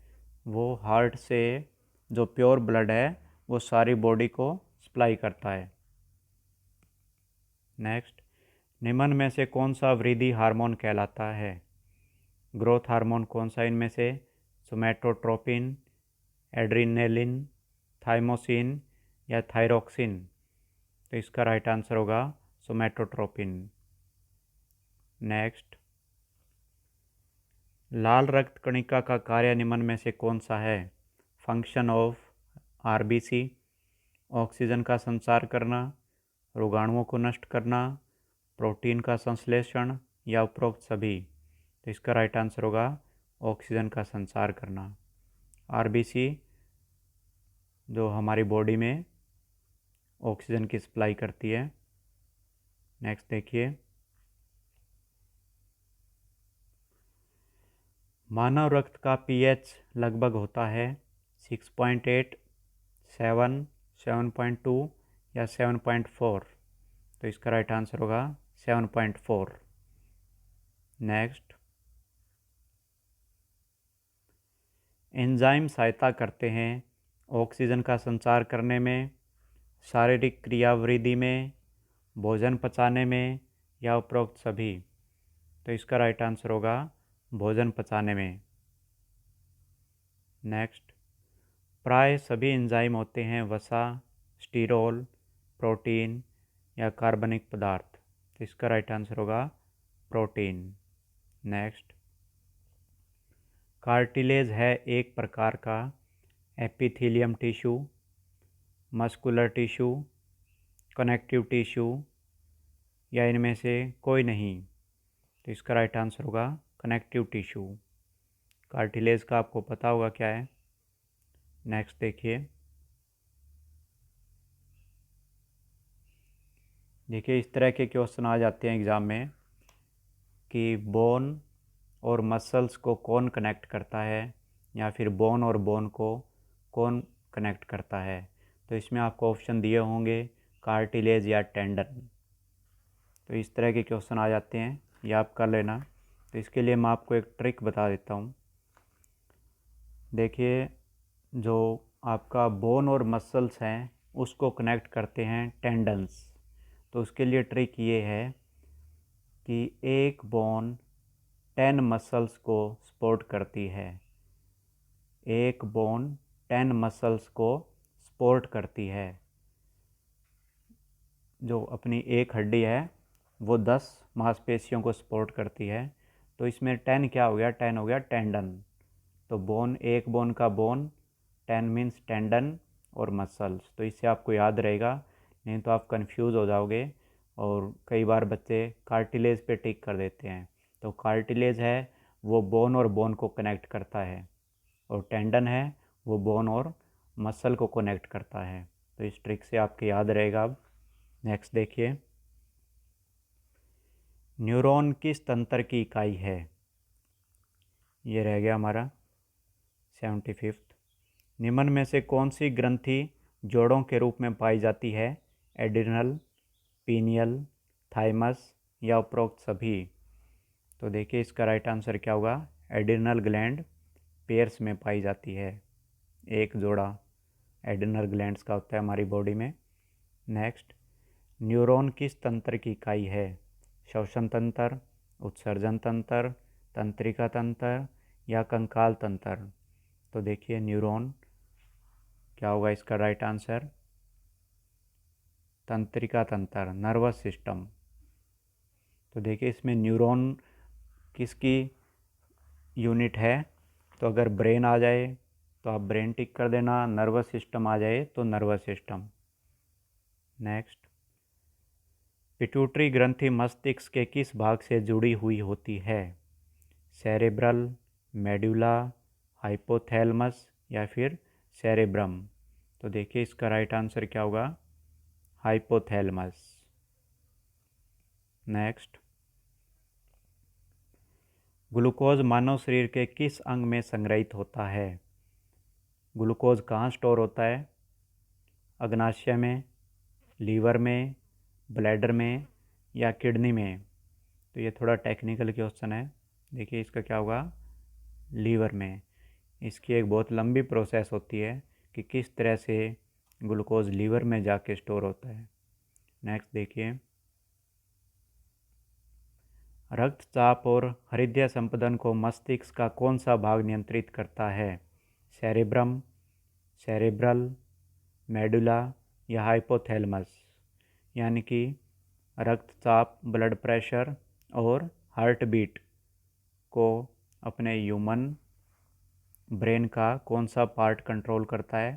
वो हार्ट से जो प्योर ब्लड है वो सारी बॉडी को सप्लाई करता है। नेक्स्ट, निम्न में से कौन सा वृद्धि हार्मोन कहलाता है? ग्रोथ हार्मोन कौन सा इनमें से? सोमैटोट्रोपिन, एड्रिनेलिन, थाइमोसिन या थायरोक्सिन? तो इसका राइट आंसर होगा सोमैटोट्रोपिन। नेक्स्ट, लाल रक्त कणिका का कार्य निम्न में से कौन सा है? फंक्शन ऑफ आरबीसी, ऑक्सीजन का संचार करना, रोगाणुओं को नष्ट करना, प्रोटीन का संश्लेषण या उपरोक्त सभी? तो इसका राइट आंसर होगा ऑक्सीजन का संचार करना। आरबीसी जो हमारी बॉडी में ऑक्सीजन की सप्लाई करती है। नेक्स्ट देखिए, मानव रक्त का पीएच लगभग होता है 6.8, 7, 7.2 या 7.4? तो इसका राइट आंसर होगा 7.4। नेक्स्ट, एंजाइम सहायता करते हैं ऑक्सीजन का संचार करने में, शारीरिक क्रियावृद्धि में, भोजन पचाने में या उपरोक्त सभी? तो इसका राइट आंसर होगा भोजन पचाने में। नेक्स्ट, प्राय सभी एंजाइम होते हैं वसा, स्टीरोल, प्रोटीन या कार्बनिक पदार्थ? तो इसका राइट आंसर होगा प्रोटीन। नेक्स्ट, कार्टिलेज है एक प्रकार का epithelium tissue, muscular tissue, connective tissue या इनमें से कोई नहीं? तो इसका राइट आंसर होगा कनेक्टिव टिश्यू। कार्टिलेज का आपको पता होगा क्या है। नेक्स्ट देखिए, इस तरह के क्वेश्चन आ जाते हैं एग्ज़ाम में कि बोन और मसल्स को कौन कनेक्ट करता है या फिर बोन और बोन को कौन कनेक्ट करता है? तो इसमें आपको ऑप्शन दिए होंगे कार्टिलेज या टेंडन। तो इस तरह के क्वेश्चन आ जाते हैं, ये आप कर लेना। तो इसके लिए मैं आपको एक ट्रिक बता देता हूँ। देखिए, जो आपका बोन और मसल्स हैं उसको कनेक्ट करते हैं टेंडन्स। तो उसके लिए ट्रिक ये है कि एक बोन 10 मसल्स को सपोर्ट करती है। एक बोन 10 मसल्स को सपोर्ट करती है। जो अपनी एक हड्डी है वो 10 मांसपेशियों को सपोर्ट करती है। तो इसमें 10 क्या हो गया? 10 हो गया टेंडन। तो बोन, एक बोन का बोन, 10 मीन्स टेंडन और मसल्स। तो इससे आपको याद रहेगा, नहीं तो आप कंफ्यूज हो जाओगे और कई बार बच्चे कार्टिलेज पे टिक कर देते हैं। तो कार्टिलेज है वो बोन और बोन को कनेक्ट करता है। और टेंडन है वो बोन और मसल को कनेक्ट करता है। तो इस ट्रिक से आपके याद रहेगा। अब नेक्स्ट देखिए, न्यूरॉन किस तंत्र की इकाई है? ये रह गया हमारा 75। निम्न में से कौन सी ग्रंथि जोड़ों के रूप में पाई जाती है? एड्रिनल, पीनियल, थाइमस या उपरोक्त सभी? तो देखिए इसका राइट आंसर क्या होगा? एड्रिनल ग्लैंड पेयर्स में पाई जाती है। एक जोड़ा एड्रिनल ग्लैंड्स का होता है हमारी बॉडी में। नेक्स्ट, न्यूरॉन किस तंत्र की इकाई है? श्वसन तंत्र, उत्सर्जन तंत्र, तंत्रिका तंत्र या कंकाल तंत्र? तो देखिए न्यूरॉन क्या होगा इसका राइट आंसर? तंत्रिका तंत्र, नर्वस सिस्टम। तो देखिए इसमें न्यूरॉन किसकी यूनिट है? तो अगर ब्रेन आ जाए तो आप ब्रेन टिक कर देना, नर्वस सिस्टम आ जाए तो नर्वस सिस्टम। नेक्स्ट, पिट्यूटरी ग्रंथि मस्तिष्क के किस भाग से जुड़ी हुई होती है? सेरेब्रल, मेडुला, हाइपोथैलेमस या फिर सेरेब्रम? तो देखिए इसका राइट आंसर क्या होगा? हाइपोथैलेमस। नेक्स्ट, ग्लूकोज मानव शरीर के किस अंग में संग्रहित होता है? ग्लूकोज कहाँ स्टोर होता है? अग्नाशय में, लीवर में, ब्लैडर में या किडनी में? तो ये थोड़ा टेक्निकल क्वेश्चन है। देखिए इसका क्या होगा? लीवर में। इसकी एक बहुत लंबी प्रोसेस होती है कि किस तरह से ग्लूकोज लीवर में जाके स्टोर होता है। नेक्स्ट देखिए, रक्तचाप और हृदय संपदन को मस्तिष्क का कौन सा भाग नियंत्रित करता है? सेरेब्रम, सेरेब्रल, मेडुला या हाइपोथैलेमस? यानी कि रक्तचाप, ब्लड प्रेशर और हार्ट बीट को अपने ह्यूमन ब्रेन का कौन सा पार्ट कंट्रोल करता है?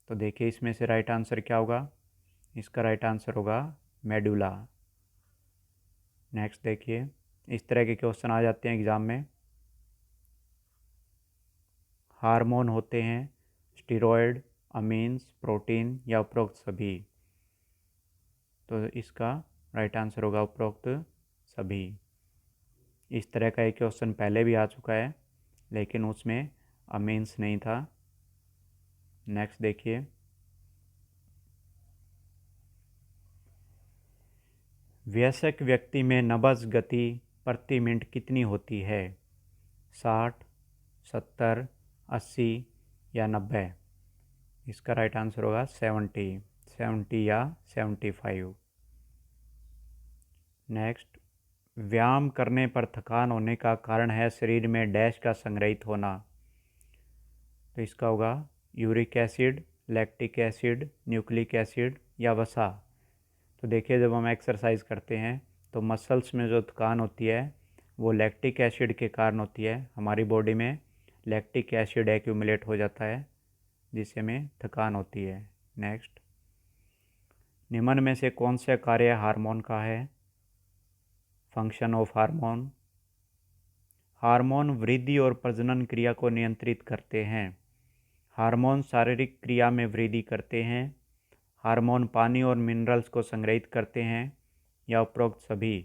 तो देखिए इसमें से राइट आंसर क्या होगा? इसका राइट आंसर होगा मेडुला। नेक्स्ट देखिए, इस तरह के क्वेश्चन आ जाते हैं एग्ज़ाम में। हार्मोन होते हैं स्टीरॉयड, अमीन्स, प्रोटीन या उपरोक्त सभी? तो इसका राइट आंसर होगा उपरोक्त सभी। इस तरह का एक क्वेश्चन पहले भी आ चुका है लेकिन उसमें अमीन्स नहीं था। नेक्स्ट देखिए, वयस्क व्यक्ति में नब्ज गति प्रति मिनट कितनी होती है? 60, 70, 80 या 90? इसका राइट आंसर होगा 70 या 75। नेक्स्ट, व्यायाम करने पर थकान होने का कारण है शरीर में डैश का संग्रहित होना? तो इसका होगा uric acid, lactic acid, nucleic acid या वसा? तो देखिए जब हम एक्सरसाइज करते हैं तो मसल्स में जो थकान होती है वो लैक्टिक एसिड के कारण होती है। हमारी बॉडी में लैक्टिक एसिड एक्यूमुलेट हो जाता है जिससे हमें थकान होती है। नेक्स्ट, निम्न में से कौन सा कार्य हार्मोन का है? Function of hormone. हार्मोन वृद्धि और प्रजनन क्रिया को नियंत्रित करते हैं। हार्मोन शारीरिक क्रिया में वृद्धि करते हैं। हार्मोन पानी और मिनरल्स को संग्रहित करते हैं या उपरोक्त सभी?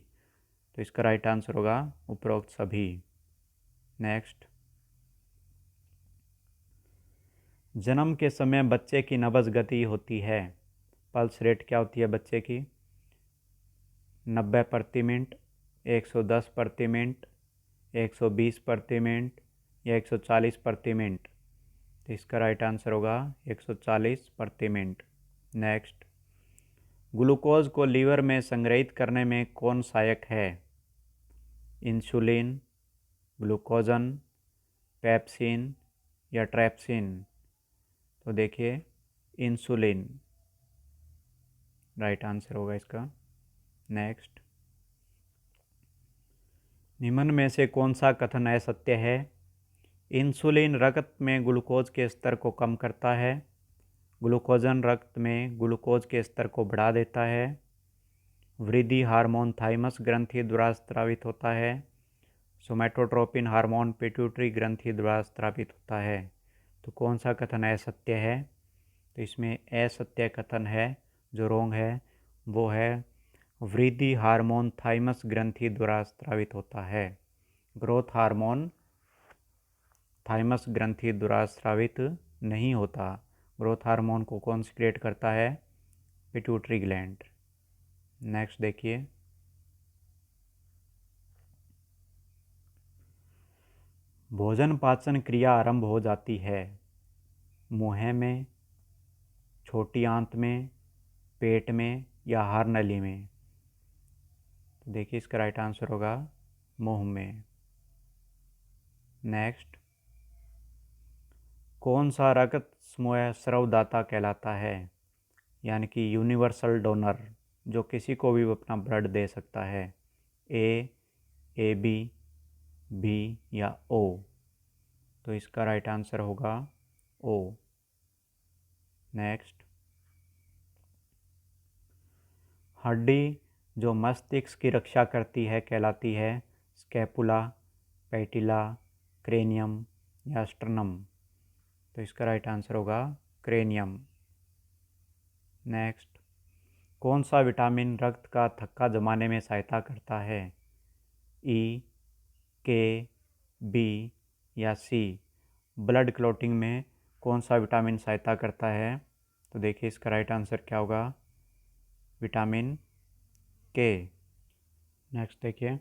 तो इसका राइट आंसर होगा उपरोक्त सभी। नेक्स्ट, जन्म के समय बच्चे की नब्ज गति होती है, पल्स रेट क्या होती है बच्चे की? 90 प्रति मिनट, 110 प्रति मिनट, 120 प्रति मिनट या 140 प्रति मिनट? तो इसका राइट आंसर होगा 140 प्रति मिनट। नेक्स्ट, ग्लूकोज को लीवर में संग्रहित करने में कौन सहायक है? इंसुलिन, ग्लूकोजन, पेप्सिन या ट्रैप्सिन? तो देखिए इंसुलिन राइट आंसर होगा इसका। नेक्स्ट, निम्न में से कौन सा कथन असत्य है? इंसुलिन रक्त में ग्लूकोज के स्तर को कम करता है। ग्लूकोजन रक्त में ग्लूकोज के स्तर को बढ़ा देता है। वृद्धि हार्मोन थाइमस ग्रंथि द्वारा स्रावित होता है। सोमैटोट्रोपिन हार्मोन पिट्यूटरी ग्रंथि द्वारा स्रावित होता है। तो कौन सा कथन असत्य है? तो इसमें असत्य कथन है, जो रोंग है वो है वृद्धि हार्मोन थाइमस ग्रंथि द्वारा स्रावित होता है। ग्रोथ हार्मोन थाइमस ग्रंथि द्वारा स्रावित नहीं होता। ग्रोथ हार्मोन को कौन सिक्रेट करता है? Pituitary gland. नेक्स्ट देखिए, भोजन पाचन क्रिया आरंभ हो जाती है मुंह में, छोटी आंत में, पेट में या आहार नली में? तो देखिए इसका राइट आंसर होगा मुंह में। नेक्स्ट, कौन सा रक्त समूह स्रवदाता कहलाता है, यानी कि यूनिवर्सल डोनर, जो किसी को भी अपना ब्लड दे सकता है? ए बी, बी या ओ? तो इसका राइट आंसर होगा ओ। नेक्स्ट, हड्डी जो मस्तिष्क की रक्षा करती है कहलाती है स्कैपुला, पैटिला, क्रेनियम या स्टर्नम? तो इसका राइट आंसर होगा क्रेनियम। नेक्स्ट, कौन सा विटामिन रक्त का थक्का जमाने में सहायता करता है? ई, के, बी या सी? ब्लड क्लॉटिंग में कौन सा विटामिन सहायता करता है? तो देखिए इसका राइट आंसर क्या होगा? विटामिन के। नेक्स्ट देखिए,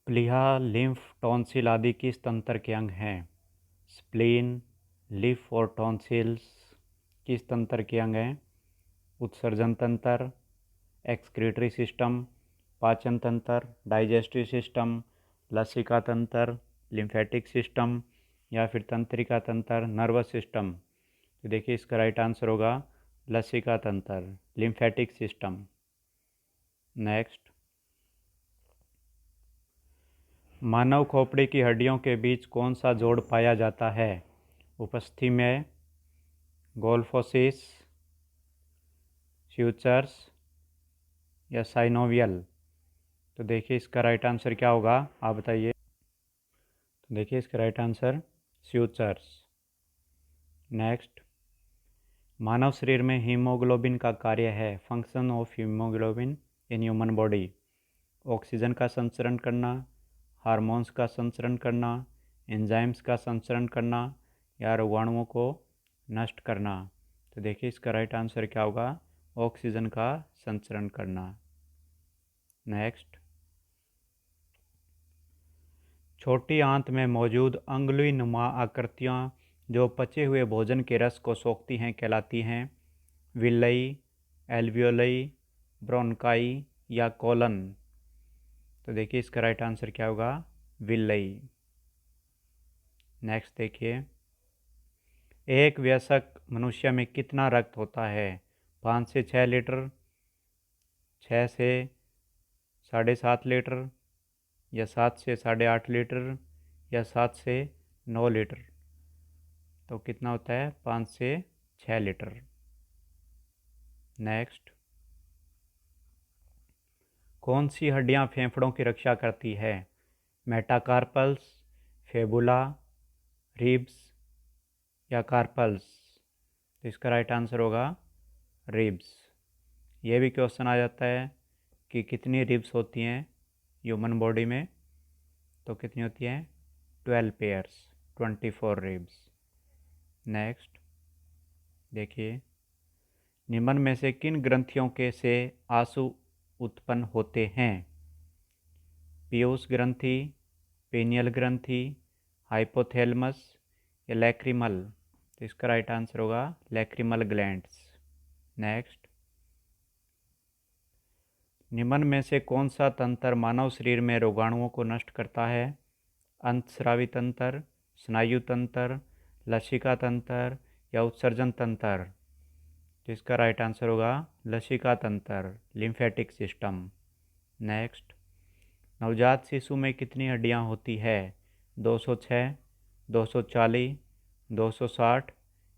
प्लीहा, लिम्फ, टॉन्सिल आदि किस तंत्र के अंग हैं? स्प्लीन, लिफ और टॉन्सिल्स किस तंत्र के अंग हैं? उत्सर्जन तंत्र, एक्सक्रीटरी सिस्टम, पाचन तंत्र, डाइजेस्टिव सिस्टम, लसिका तंत्र, लिम्फेटिक सिस्टम या फिर तंत्रिका तंत्र, नर्वस सिस्टम? तो देखिए इसका राइट आंसर होगा लसिका तंत्र, लिम्फेटिक सिस्टम। नेक्स्ट, मानव खोपड़ी की हड्डियों के बीच कौन सा जोड़ पाया जाता है? उपस्थि में, गोल्फोसिस, स्यूचर्स या साइनोवियल? तो देखिए इसका राइट आंसर क्या होगा, आप बताइए। तो देखिए इसका राइट आंसर स्यूचर्स। नेक्स्ट, मानव शरीर में हीमोग्लोबिन का कार्य है। Function of haemoglobin in human body: oxygen का संचरण करना, हार्मोन्स का संचरण करना, एंजाइम्स का संचरण करना या रोगाणुओं को नष्ट करना? तो देखिए इसका राइट आंसर क्या होगा? ऑक्सीजन का संचरण करना। नेक्स्ट, छोटी आंत में मौजूद अंगुली नुमा आकृतियाँ जो पचे हुए भोजन के रस को सोखती हैं कहलाती हैं विल्लई, एल्वियोलई, ब्रोंकाई या कोलन? तो देखिए इसका राइट आंसर क्या होगा? विल्लई। नेक्स्ट देखिए, एक वयस्क मनुष्य में कितना रक्त होता है? 5 से 6 लीटर, 6 से 7.5 लीटर या 7 से 8.5 लीटर या 7 से 9 लीटर? तो कितना होता है? 5 से 6 लीटर। नेक्स्ट, कौन सी हड्डियां फेफड़ों की रक्षा करती है? मेटाकार्पल्स, फेबुला, रिब्स या कार्पल्स? तो इसका राइट आंसर होगा रिब्स। ये भी क्वेश्चन आ जाता है कि कितनी रिब्स होती हैं ह्यूमन बॉडी में? तो कितनी होती हैं? 12 पेयर्स, 24 रिब्स। नेक्स्ट देखिए, निम्न में से किन ग्रंथियों के से आंसू उत्पन्न होते हैं? पीयूष ग्रंथि, पेनियल ग्रंथि, हाइपोथैलेमस या लैक्रिमल? तो इसका राइट आंसर होगा लैक्रिमल ग्लैंड्स। नेक्स्ट, निम्न में से कौन सा तंत्र मानव शरीर में रोगाणुओं को नष्ट करता है? अंतस्रावी तंत्र, स्नायु तंत्र, लसिका तंत्र या उत्सर्जन तंत्र? तो इसका राइट आंसर होगा लसिका तंत्र, लिम्फेटिक सिस्टम। नेक्स्ट, नवजात शिशु में कितनी हड्डियां होती है? 206, 240, 260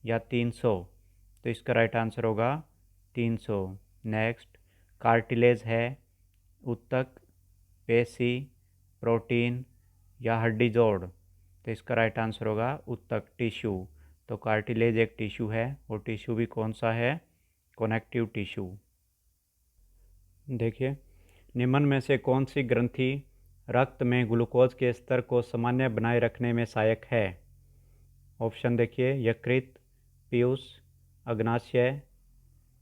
या 300? तो इसका राइट आंसर होगा 300। नेक्स्ट, कार्टिलेज है, ऊतक, पेशी, प्रोटीन या हड्डी जोड़? तो इसका राइट आंसर होगा उत्तक टिश्यू। तो कार्टिलेज एक टिश्यू है, वो टिश्यू भी कौन सा है? Connective tissue. देखिए, निम्न में से कौन सी ग्रंथि रक्त में ग्लूकोज के स्तर को सामान्य बनाए रखने में सहायक है? ऑप्शन देखिए, यकृत, पीयूष, अग्नाशय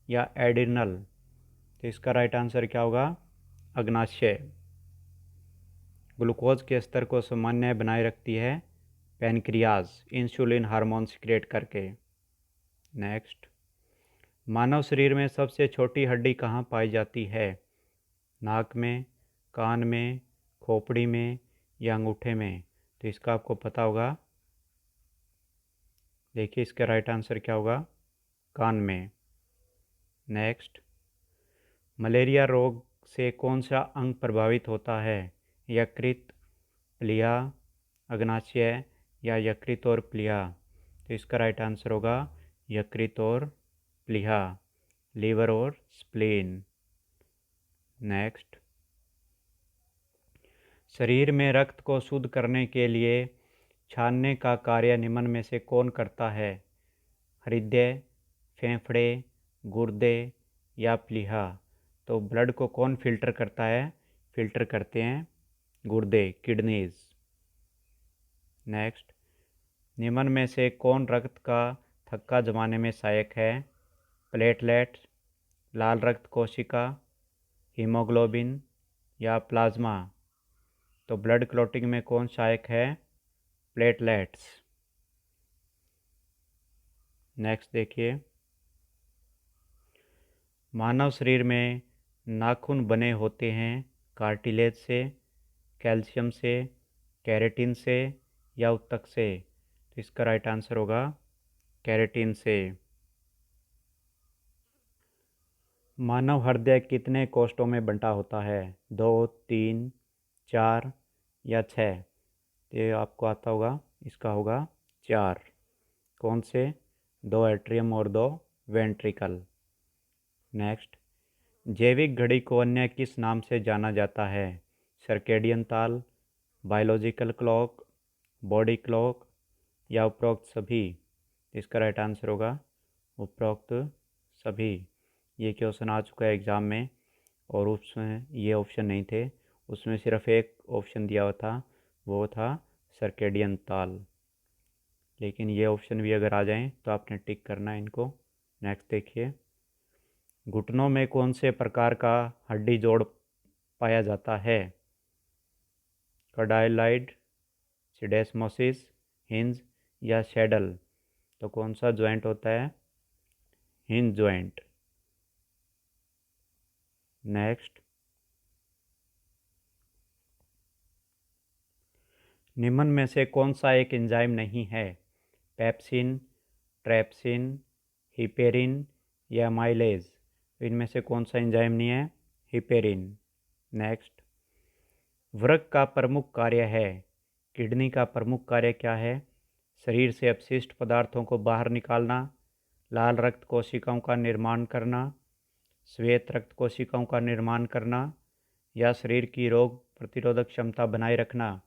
या एड्रिनल। तो इसका राइट आंसर क्या होगा? अग्नाशय। ग्लूकोज के स्तर को सामान्य बनाए रखती है पैनक्रियाज इंसुलिन हार्मोन सिक्रेट करके। नेक्स्ट, मानव शरीर में सबसे छोटी हड्डी कहाँ पाई जाती है? नाक में, कान में, खोपड़ी में या अंगूठे में? तो इसका आपको पता होगा। देखिए, इसका राइट आंसर क्या होगा? कान में। नेक्स्ट, मलेरिया रोग से कौन सा अंग प्रभावित होता है? यकृत, प्लीहा, अग्नाशय या यकृत और प्लीहा? तो इसका राइट आंसर होगा यकृत और प्लीहा, लीवर और स्प्लीन। नेक्स्ट, शरीर में रक्त को शुद्ध करने के लिए छानने का कार्य निम्न में से कौन करता है? हृदय, फेफड़े, गुर्दे या प्लीहा? तो ब्लड को कौन फिल्टर करता है? फिल्टर करते हैं गुर्दे, किडनीज। नेक्स्ट, निम्न में से कौन रक्त का थक्का जमाने में सहायक है? प्लेटलेट, लाल रक्त कोशिका, हीमोग्लोबिन या प्लाज्मा? तो ब्लड क्लॉटिंग में कौन सहायक है? प्लेटलेट्स। नेक्स्ट देखिए, मानव शरीर में नाखून बने होते हैं कार्टिलेज से, कैल्शियम से, केराटिन से या उत्तक से? तो इसका राइट आंसर होगा केराटिन से। मानव हृदय कितने कोष्ठों में बंटा होता है? 2, 3, 4 या 6? ये आपको आता होगा, इसका होगा 4। कौन से? 2 एट्रियम और 2 वेंट्रिकल। नेक्स्ट, जैविक घड़ी को अन्य किस नाम से जाना जाता है? सर्केडियन ताल, बायोलॉजिकल क्लॉक, बॉडी क्लॉक या उपरोक्त सभी? इसका राइट आंसर होगा उपरोक्त सभी। ये क्वेश्चन आ चुका है एग्ज़ाम में, और उसमें ये ऑप्शन नहीं थे, उसमें सिर्फ एक ऑप्शन दिया हुआ था, वो था सर्केडियन ताल। लेकिन ये ऑप्शन भी अगर आ जाएं तो आपने टिक करना है इनको। नेक्स्ट देखिए, घुटनों में कौन से प्रकार का हड्डी जोड़ पाया जाता है? कार्डाइलाइड, सिडेस्मोसिस, हिंज या सैडल? तो कौन सा जॉइंट होता है? Hinge joint. नेक्स्ट, निम्न में से कौन सा एक एंजाइम नहीं है? पेप्सिन, ट्रैप्सिन, हिपेरिन या माइलेज? इनमें से कौन सा एंजाइम नहीं है? हिपेरिन। नेक्स्ट, वृक्क का प्रमुख कार्य है। किडनी का प्रमुख कार्य क्या है? शरीर से अपशिष्ट पदार्थों को बाहर निकालना, लाल रक्त कोशिकाओं का निर्माण करना, श्वेत रक्त कोशिकाओं का निर्माण करना या शरीर की रोग प्रतिरोधक क्षमता बनाए रखना?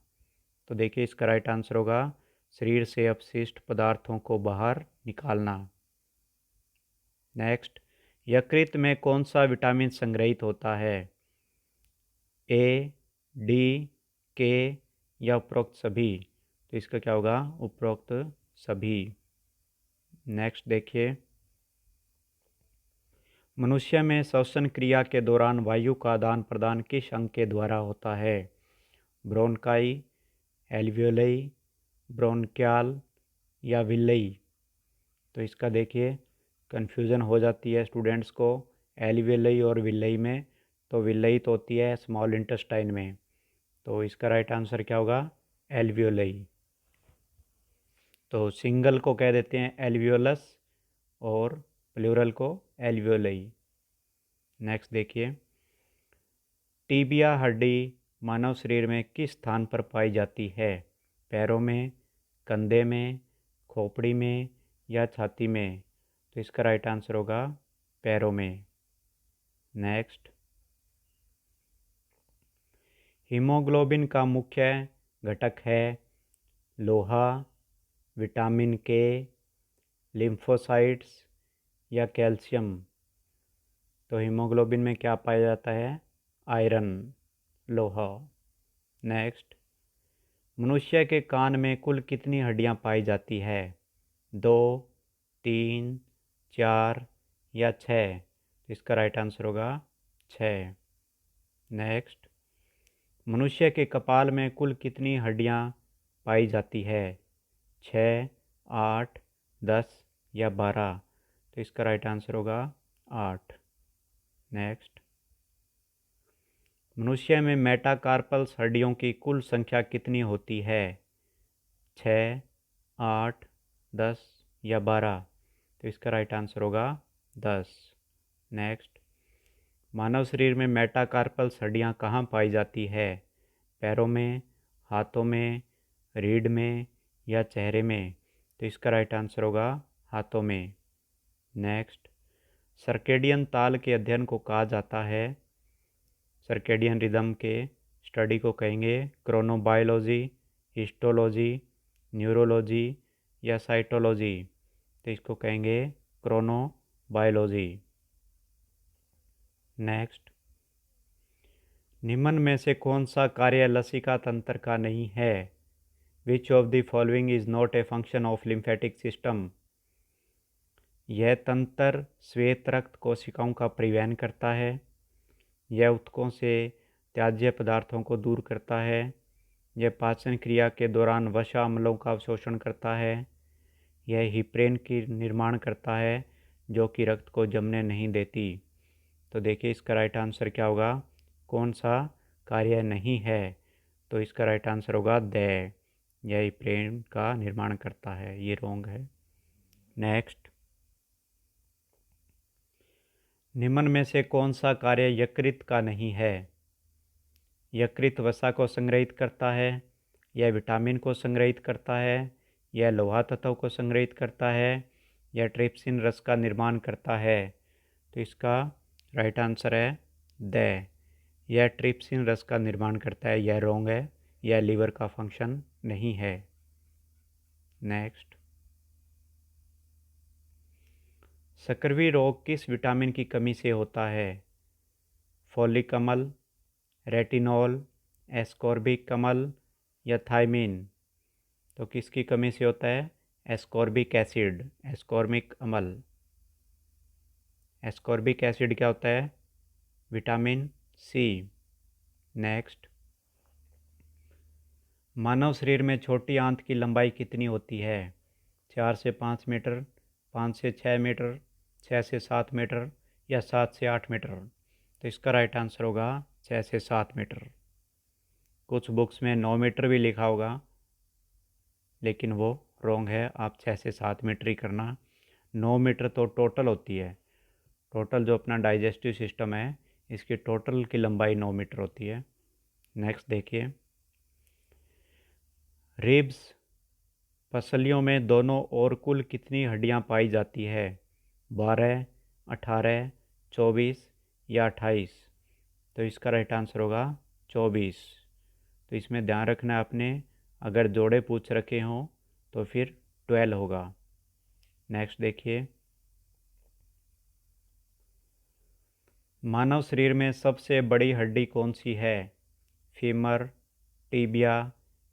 तो देखिए, इसका राइट आंसर होगा शरीर से अपशिष्ट पदार्थों को बाहर निकालना। नेक्स्ट, यकृत में कौन सा विटामिन संग्रहित होता है? ए, डी, के या उपरोक्त सभी? तो इसका क्या होगा? उपरोक्त सभी। नेक्स्ट देखिए, मनुष्य में श्वसन क्रिया के दौरान वायु का आदान प्रदान किस अंग के द्वारा होता है? ब्रोनकाई, एल्वियोलाई, ब्रोनक्याल या विल्लई? तो इसका देखिए, कन्फ्यूज़न हो जाती है स्टूडेंट्स को एल्वियोलाई और विल्लई में। तो विल्लई तो होती है स्मॉल इंटेस्टाइन में, तो इसका राइट आंसर क्या होगा? एल्वियोलाई। तो सिंगल को कह देते हैं एल्वियोलस और प्लूरल को एल्वियोलाई। नेक्स्ट देखिए, टीबिया हड्डी मानव शरीर में किस स्थान पर पाई जाती है? पैरों में, कंधे में, खोपड़ी में या छाती में? तो इसका राइट आंसर होगा पैरों में। नेक्स्ट, हीमोग्लोबिन का मुख्य घटक है लोहा, विटामिन के, लिम्फोसाइट्स या कैल्शियम? तो हीमोग्लोबिन में क्या पाया जाता है? आयरन, लोहा। नेक्स्ट, मनुष्य के कान में कुल कितनी हड्डियां पाई जाती है? 2, 3, 4 या 6? तो इसका राइट आंसर होगा 6। नेक्स्ट, मनुष्य के कपाल में कुल कितनी हड्डियां पाई जाती है? 6, 8, 10 या 12? तो इसका राइट आंसर होगा 8। नेक्स्ट, मनुष्य में मेटाकार्पल्स हड्डियों की कुल संख्या कितनी होती है? 6, 8, 10 या 12? तो इसका राइट आंसर होगा 10। नेक्स्ट, मानव शरीर में मेटाकार्पल्स हड्डियां कहाँ पाई जाती है? पैरों में, हाथों में, रीढ़ में या चेहरे में? तो इसका राइट आंसर होगा हाथों में। नेक्स्ट, सर्केडियन ताल के अध्ययन को कहा जाता है? सर्केडियन रिदम के स्टडी को कहेंगे क्रोनोबायोलॉजी, हिस्टोलॉजी, न्यूरोलॉजी या साइटोलॉजी? तो इसको कहेंगे क्रोनोबायोलॉजी। नेक्स्ट, निम्न में से कौन सा कार्य लसिका तंत्र का नहीं है? Which of the following is not a function of lymphatic system? यह तंत्र श्वेत रक्त कोशिकाओं का परिवहन करता है, यह ऊतकों से त्याज्य पदार्थों को दूर करता है, यह पाचन क्रिया के दौरान वसा अम्लों का अवशोषण करता है, यह हिप्रेन की निर्माण करता है जो कि रक्त को जमने नहीं देती। तो देखिए इसका राइट आंसर क्या होगा? कौन सा कार्य नहीं है? तो इसका राइट आंसर होगा द। यह हिप्रेन का निर्माण करता है, ये रॉन्ग है। नेक्स्ट, निम्न में से कौन सा कार्य यकृत का नहीं है? यकृत वसा को संग्रहित करता है, यह विटामिन को संग्रहित करता है, यह लोहा तत्व को संग्रहित करता है, यह ट्रिप्सिन रस का निर्माण करता है? तो इसका राइट आंसर है द। यह ट्रिप्सिन रस का निर्माण करता है, यह रॉन्ग है, यह लीवर का फंक्शन नहीं है। नेक्स्ट, सकरवी रोग किस विटामिन की कमी से होता है? फोलिक अम्ल, रेटिनॉल, एस्कॉर्बिक अम्ल या थायमीन? तो किसकी कमी से होता है? एस्कॉर्बिक एसिड, एस्कॉर्बिक अम्ल। एस्कॉर्बिक एसिड क्या होता है? Vitamin C. नेक्स्ट, मानव शरीर में छोटी आंत की लंबाई कितनी होती है? 4 से 5 मीटर, 5 से 6 मीटर, 6 से 7 मीटर या 7 से 8 मीटर? तो इसका राइट आंसर होगा 6 से 7 मीटर। कुछ बुक्स में 9 मीटर भी लिखा होगा, लेकिन वो रॉन्ग है। आप 6 से 7 मीटर ही करना। 9 मीटर तो टोटल होती है। टोटल जो अपना डाइजेस्टिव सिस्टम है, इसकी टोटल की लंबाई 9 मीटर होती है। नेक्स्ट देखिए, रिब्स पसलियों में दोनों ओर कुल कितनी हड्डियां पाई जाती है? 12, 18, 24 या 28? तो इसका राइट आंसर होगा 24। तो इसमें ध्यान रखना है आपने, अगर जोड़े पूछ रखे हों तो फिर 12 होगा। नेक्स्ट देखिए, मानव शरीर में सबसे बड़ी हड्डी कौन सी है? फीमर, टीबिया,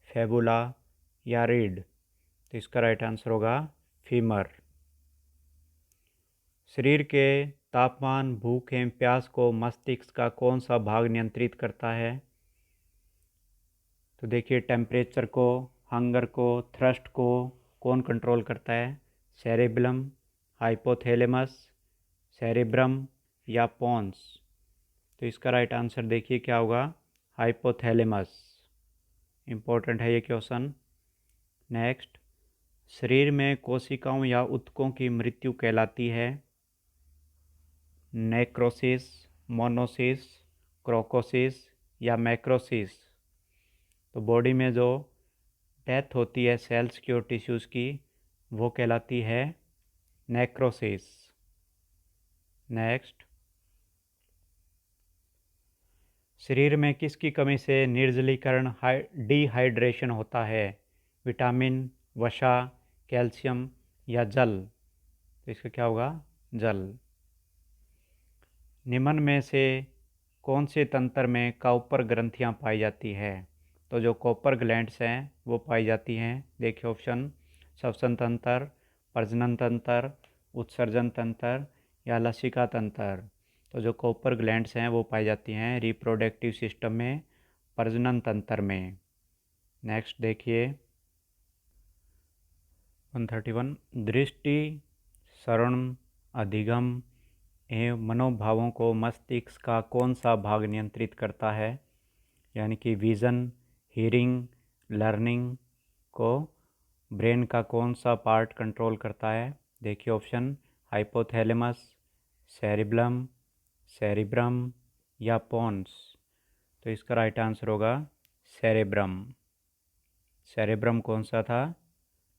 फेबुला या रीढ़? तो इसका राइट आंसर होगा फीमर। शरीर के तापमान, भूख एवं प्यास को मस्तिष्क का कौन सा भाग नियंत्रित करता है? तो देखिए, टेम्परेचर को, हंगर को, थ्रस्ट को कौन कंट्रोल करता है? सेरेब्रम, हाइपोथैलेमस, सेरेब्रम या पोन्स? तो इसका राइट आंसर देखिए क्या होगा? हाइपोथैलेमस। इम्पोर्टेंट है ये क्वेश्चन। नेक्स्ट, शरीर में कोशिकाओं या ऊतकों की मृत्यु कहलाती है? नेक्रोसिस, मोनोसिस, क्रोकोसिस या मैक्रोसिस? तो बॉडी में जो डेथ होती है सेल्स की और टिश्यूज़ की, वो कहलाती है नेक्रोसिस। नेक्स्ट, शरीर में किसकी कमी से निर्जलीकरण डिहाइड्रेशन होता है? विटामिन, वसा, कैल्शियम या जल? तो इसका क्या होगा? जल। निम्न में से कौन से तंत्र में कॉपर ग्रंथियाँ पाई जाती है? तो जो कॉपर ग्लैंड्स हैं वो पाई जाती हैं। देखिए ऑप्शन: श्वसन तंत्र, प्रजनन तंत्र, उत्सर्जन तंत्र या लसिका तंत्र। तो जो कॉपर ग्लैंड्स हैं वो पाई जाती हैं रिप्रोडक्टिव सिस्टम में, प्रजनन तंत्र में। नेक्स्ट देखिए 131। दृष्टि, श्रवण, अधिगम एवं मनोभावों को मस्तिष्क का कौन सा भाग नियंत्रित करता है? यानी कि विज़न, हीरिंग, लर्निंग को ब्रेन का कौन सा पार्ट कंट्रोल करता है? देखिए ऑप्शन: हाइपोथैलेमस, सेरिब्लम, सेरिब्रम या पोन्स। तो इसका राइट आंसर होगा सेरेब्रम। सेरेब्रम कौन सा था?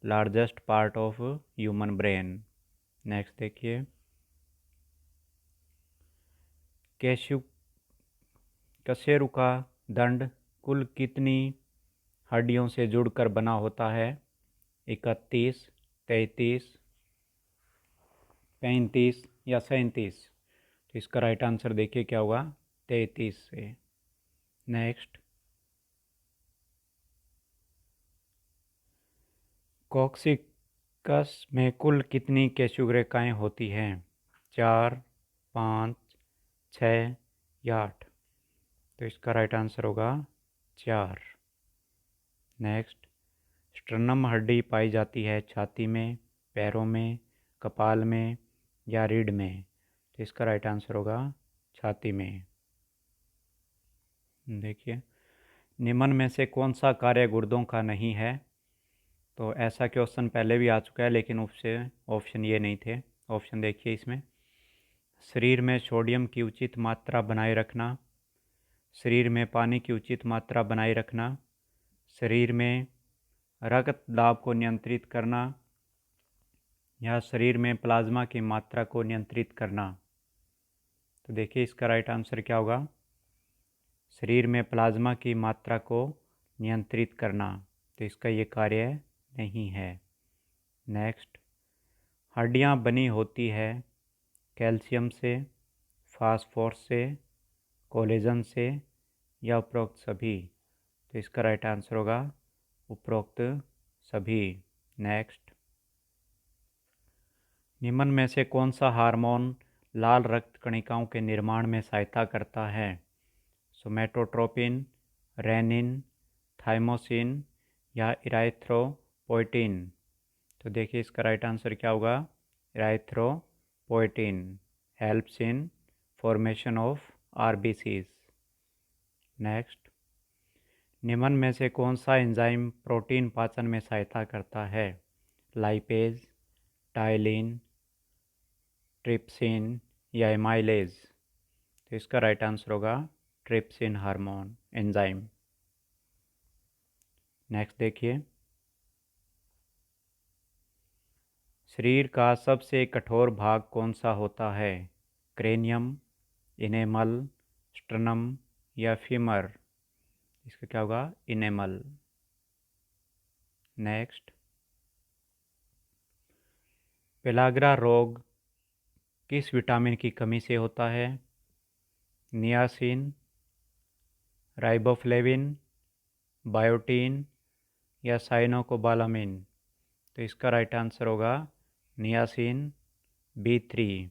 Largest part of human brain. Next देखिए कशेरु का दंड कुल कितनी हड्डियों से जुड़कर बना होता है? 31, 33, 35 या 37? तो इसका राइट आंसर देखिए क्या होगा? 33 से। नेक्स्ट कॉक्सिकस में कुल कितनी केशुरेखाएँ होती हैं? 4, 5, 6 या 8? तो इसका राइट आंसर होगा 4। नेक्स्ट स्टर्नम हड्डी पाई जाती है छाती में, पैरों में, कपाल में या रीढ़ में? तो इसका राइट आंसर होगा छाती में। देखिए निम्न में से कौन सा कार्य गुर्दों का नहीं है? तो ऐसा क्वेश्चन पहले भी आ चुका है लेकिन उससे ऑप्शन ये नहीं थे। ऑप्शन देखिए इसमें: शरीर में सोडियम की उचित मात्रा बनाए रखना, शरीर में पानी की उचित मात्रा बनाए रखना, शरीर में रक्त दाब को नियंत्रित करना या शरीर में प्लाज्मा की मात्रा को नियंत्रित करना? तो देखिए इसका राइट आंसर क्या होगा? शरीर में प्लाज्मा की मात्रा को नियंत्रित करना। तो इसका ये कार्य नहीं है। नेक्स्ट हड्डियाँ बनी होती है कैल्शियम से, फास्फोरस से, कोलेजन से या उपरोक्त सभी? तो इसका राइट आंसर होगा उपरोक्त सभी। नेक्स्ट निम्न में से कौन सा हार्मोन लाल रक्त कणिकाओं के निर्माण में सहायता करता है? सोमेटोट्रोपिन, रेनिन, थाइमोसिन या इराइथ्रोपोइटिन? तो देखिए इसका राइट आंसर क्या होगा? Erythropoietin helps in formation of RBCs. Next निम्न में से कौन सा एंजाइम प्रोटीन पाचन में सहायता करता है? लाइपेज, टाइलिन, ट्रिप्सिन या एमाइलेज? तो इसका राइट आंसर होगा ट्रिप्सिन हार्मोन एंजाइम। नेक्स्ट देखिए शरीर का सबसे कठोर भाग कौन सा होता है? क्रेनियम, इनेमल, स्टर्नम या फीमर? इसका क्या होगा? इनेमल। नेक्स्ट पेलाग्रा रोग किस विटामिन की कमी से होता है? नियासिन, राइबोफ्लेविन, बायोटीन या साइनोकोबालामिन? तो इसका राइट आंसर होगा नियासिन B3।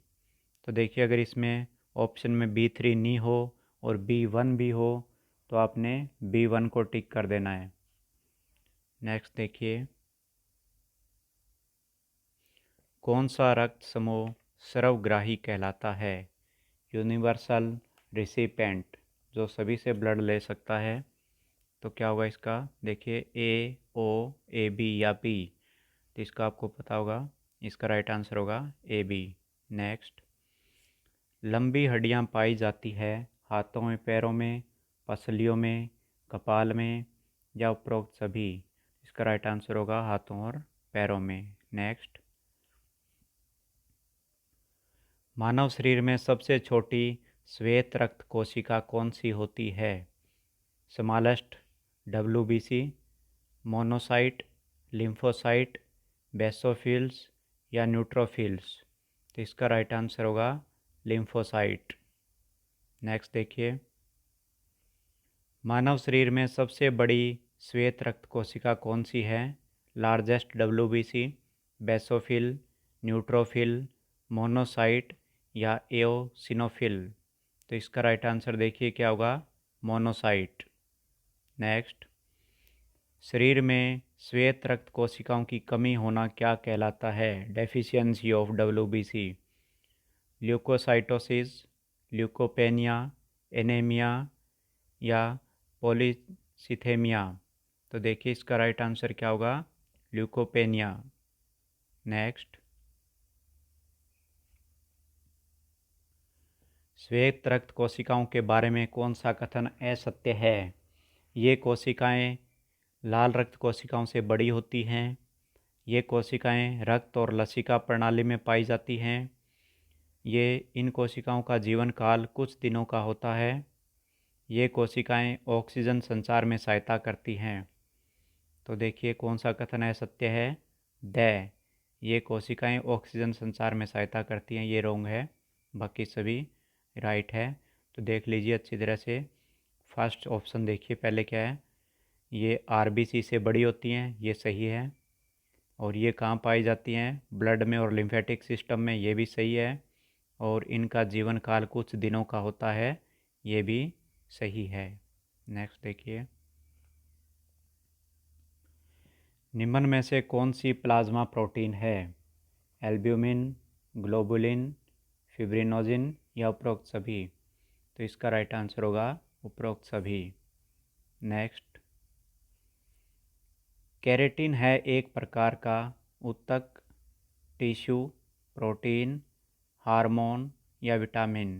तो देखिए अगर इसमें ऑप्शन में B3 नहीं हो और B1 भी हो तो आपने B1 को टिक कर देना है। नेक्स्ट देखिए कौन सा रक्त समूह सर्वग्राही कहलाता है? यूनिवर्सल रिसिपेंट, जो सभी से ब्लड ले सकता है। तो क्या होगा इसका? देखिए A, O, AB या B? तो इसका आपको पता होगा, इसका राइट आंसर होगा AB। नेक्स्ट लंबी हड्डियां पाई जाती है हाथों में, पैरों में, पसलियों में, कपाल में या उपरोक्त सभी? इसका राइट आंसर होगा हाथों और पैरों में। नेक्स्ट मानव शरीर में सबसे छोटी श्वेत रक्त कोशिका कौन सी होती है? Smallest WBC, monocyte, lymphocyte, basophils या न्यूट्रोफिल्स। तो इसका राइट आंसर होगा लिम्फोसाइट। नेक्स्ट देखिए, मानव शरीर में सबसे बड़ी श्वेत रक्त कोशिका कौन सी है? Largest WBC, basophil, neutrophil, monocyte या एओसिनोफिल। तो इसका राइट आंसर देखिए क्या होगा, मोनोसाइट। नेक्स्ट, शरीर में श्वेत रक्त कोशिकाओं की कमी होना क्या कहलाता है? Deficiency of WBC, leukocytosis, leukopenia, anaemia या पॉलीसिथेमिया। तो देखिए इसका राइट आंसर क्या होगा, ल्यूकोपेनिया। नेक्स्ट, श्वेत रक्त कोशिकाओं के बारे में कौन सा कथन असत्य है? ये कोशिकाएं लाल रक्त कोशिकाओं से बड़ी होती हैं। ये कोशिकाएं रक्त और लसिका प्रणाली में पाई जाती हैं। ये इन कोशिकाओं का जीवन काल कुछ दिनों का होता है। ये कोशिकाएं ऑक्सीजन संचार में सहायता करती हैं। तो देखिए कौन सा कथन असत्य है, द ये कोशिकाएं ऑक्सीजन संचार में सहायता करती हैं, ये रॉन्ग है, बाकी सभी राइट है। तो देख लीजिए अच्छी तरह से। फर्स्ट ऑप्शन देखिए पहले क्या है, ये RBC से बड़ी होती हैं, ये सही है। और ये कहाँ पाई जाती हैं, ब्लड में और लिम्फेटिक सिस्टम में, ये भी सही है। और इनका जीवन काल कुछ दिनों का होता है, ये भी सही है। नेक्स्ट देखिए, निम्न में से कौन सी प्लाज्मा प्रोटीन है? एल्ब्यूमिन, ग्लोबुलिन, फिब्रिनोजिन या उपरोक्त सभी। तो इसका राइट आंसर होगा उपरोक्त सभी। नेक्स्ट, केरेटिन है एक प्रकार का ऊतक, टिश्यू, प्रोटीन, हार्मोन या विटामिन।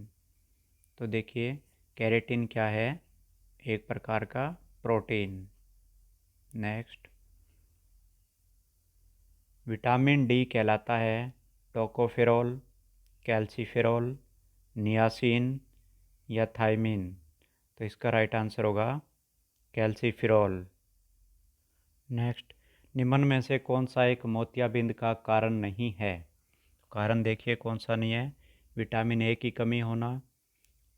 तो देखिए केरेटिन क्या है, एक प्रकार का प्रोटीन। नेक्स्ट, विटामिन डी कहलाता है टोकोफेरोल, कैल्सीफेरोल, नियासिन या थायमिन। तो इसका राइट आंसर होगा कैल्सीफेरोल। नेक्स्ट, निम्न में से कौन सा एक मोतियाबिंद का कारण नहीं है? कारण देखिए कौन सा नहीं है, विटामिन ए की कमी होना,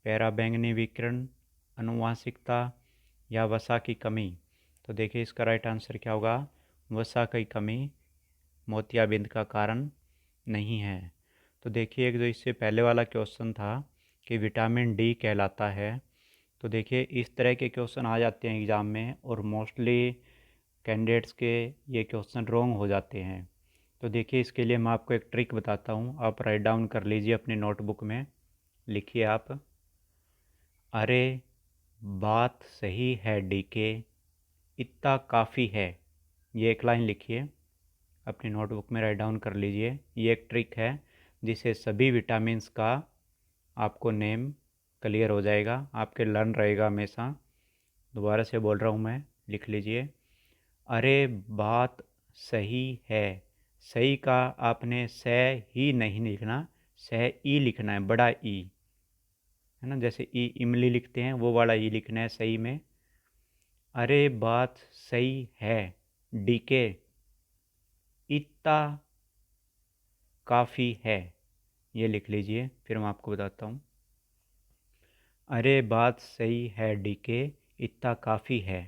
पैराबैंगनी विकिरण, अनुवांशिकता या वसा की कमी। तो देखिए इसका राइट आंसर क्या होगा, वसा की कमी मोतियाबिंद का कारण नहीं है। तो देखिए एक जो इससे पहले वाला क्वेश्चन था कि विटामिन डी कहलाता है, तो देखिए इस तरह के क्वेश्चन आ जाते हैं एग्ज़ाम में और मोस्टली कैंडिडेट्स के ये क्वेश्चन रॉन्ग हो जाते हैं। तो देखिए इसके लिए मैं आपको एक ट्रिक बताता हूँ, आप राइट डाउन कर लीजिए अपनी नोटबुक में। लिखिए आप, अरे बात सही है डीके, इतना काफ़ी है। ये एक लाइन लिखिए, अपनी नोटबुक में राइट डाउन कर लीजिए। ये एक ट्रिक है जिससे सभी विटामिन्स का आपको नेम क्लियर हो जाएगा, आपके लर्न रहेगा हमेशा। दोबारा से बोल रहा हूँ मैं, लिख लीजिए, अरे बात सही है। सही का आपने स ही नहीं लिखना, स ई लिखना है, बड़ा ई है ना, जैसे ई इमली लिखते हैं वो वाला ई लिखना है सही में। अरे बात सही है डीके, इतना काफ़ी है। ये लिख लीजिए, फिर मैं आपको बताता हूँ। अरे बात सही है डीके, इतना काफ़ी है।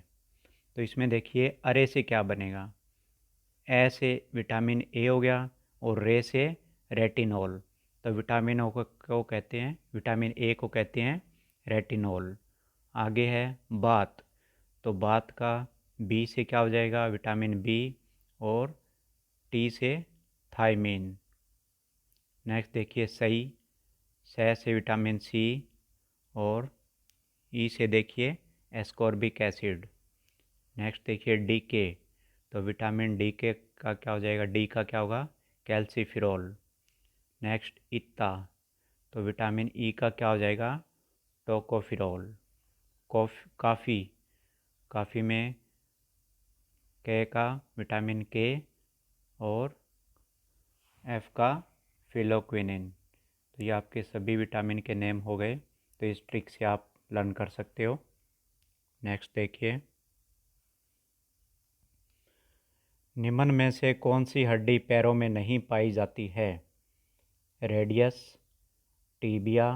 तो इसमें देखिए अरे से क्या बनेगा, ए से विटामिन ए हो गया और रे से रेटिनॉल। तो विटामिन ओ को कहते हैं, विटामिन ए को कहते हैं रेटिनॉल। आगे है बात, तो बात का बी से क्या हो जाएगा, विटामिन बी, और टी से थायमीन। नेक्स्ट देखिए सही, से विटामिन सी, और ई से देखिए एस्कॉर्बिक एसिड। नेक्स्ट देखिए डी के, तो विटामिन डी के का क्या हो जाएगा, डी का क्या होगा, कैल्सीफेरोल। नेक्स्ट इत्ता, तो विटामिन ई का क्या हो जाएगा, टोकोफेरोल। काफ़ी, काफ़ी में के का विटामिन के, और एफ का फिलोक्विनिन। तो ये आपके सभी विटामिन के नेम हो गए। तो इस ट्रिक से आप लर्न कर सकते हो। नेक्स्ट देखिए, निम्न में से कौन सी हड्डी पैरों में नहीं पाई जाती है? रेडियस, टीबिया,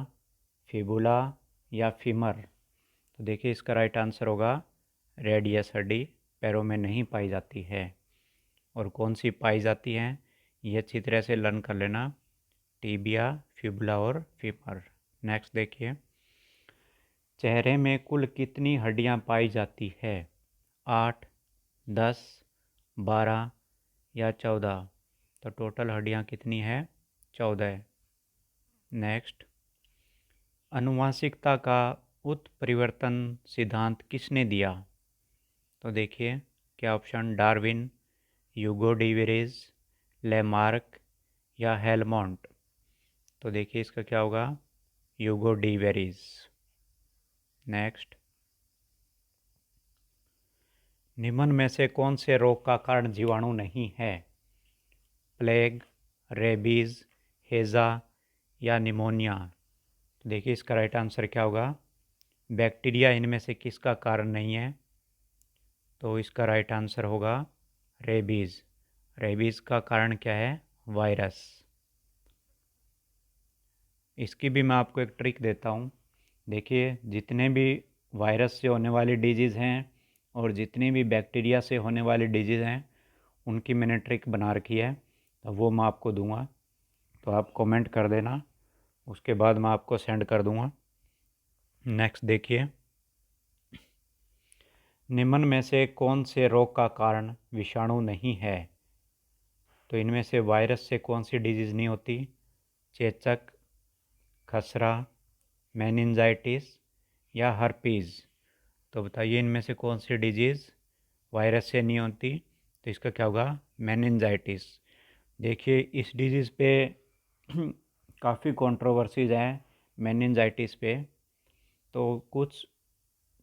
फिबुला या फीमर। तो देखिए इसका राइट आंसर होगा रेडियस हड्डी पैरों में नहीं पाई जाती है। और कौन सी पाई जाती हैं ये अच्छी तरह से लर्न कर लेना, टीबिया, फिबुला और फीमर। नेक्स्ट देखिए, चेहरे में कुल कितनी हड्डियां पाई जाती है? 8, 10, 12 या 14। तो टोटल हड्डियां कितनी है? 14। नेक्स्ट, आनुवांशिकता का उत्परिवर्तन सिद्धांत किसने दिया? तो देखिए क्या option, Darwin, Hugo de वेरेज, Lamarck या हेलमोंट। तो देखिए इसका क्या होगा, ह्यूगो डी वेरेज। नेक्स्ट, निम्न में से कौन से रोग का कारण जीवाणु नहीं है? प्लेग, रेबीज, हेजा या निमोनिया। तो देखिए इसका राइट आंसर क्या होगा, बैक्टीरिया इनमें से किसका कारण नहीं है? तो इसका राइट आंसर होगा रेबीज। रेबीज का कारण क्या है? वायरस। इसकी भी मैं आपको एक ट्रिक देता हूँ। देखिए जितने भी वायरस से होने वाली डिजीज़ हैं और जितनी भी बैक्टीरिया से होने वाली डिजीज़ हैं उनकी मैंने ट्रिक बना रखी है, तो वो मैं आपको दूंगा। तो आप कमेंट कर देना, उसके बाद मैं आपको सेंड कर दूंगा। नेक्स्ट देखिए, निम्न में से कौन से रोग का कारण विषाणु नहीं है? तो इनमें से वायरस से कौन सी डिजीज़ नहीं होती? चेचक, खसरा, मेनिंजाइटिस या हर्पीज़। तो बताइए इनमें से कौन सी डिजीज़ वायरस से नहीं होती? तो इसका क्या होगा, मेनिंजाइटिस। देखिए इस डिजीज़ पे काफ़ी कंट्रोवर्सीज हैं मेनिंजाइटिस पे। तो कुछ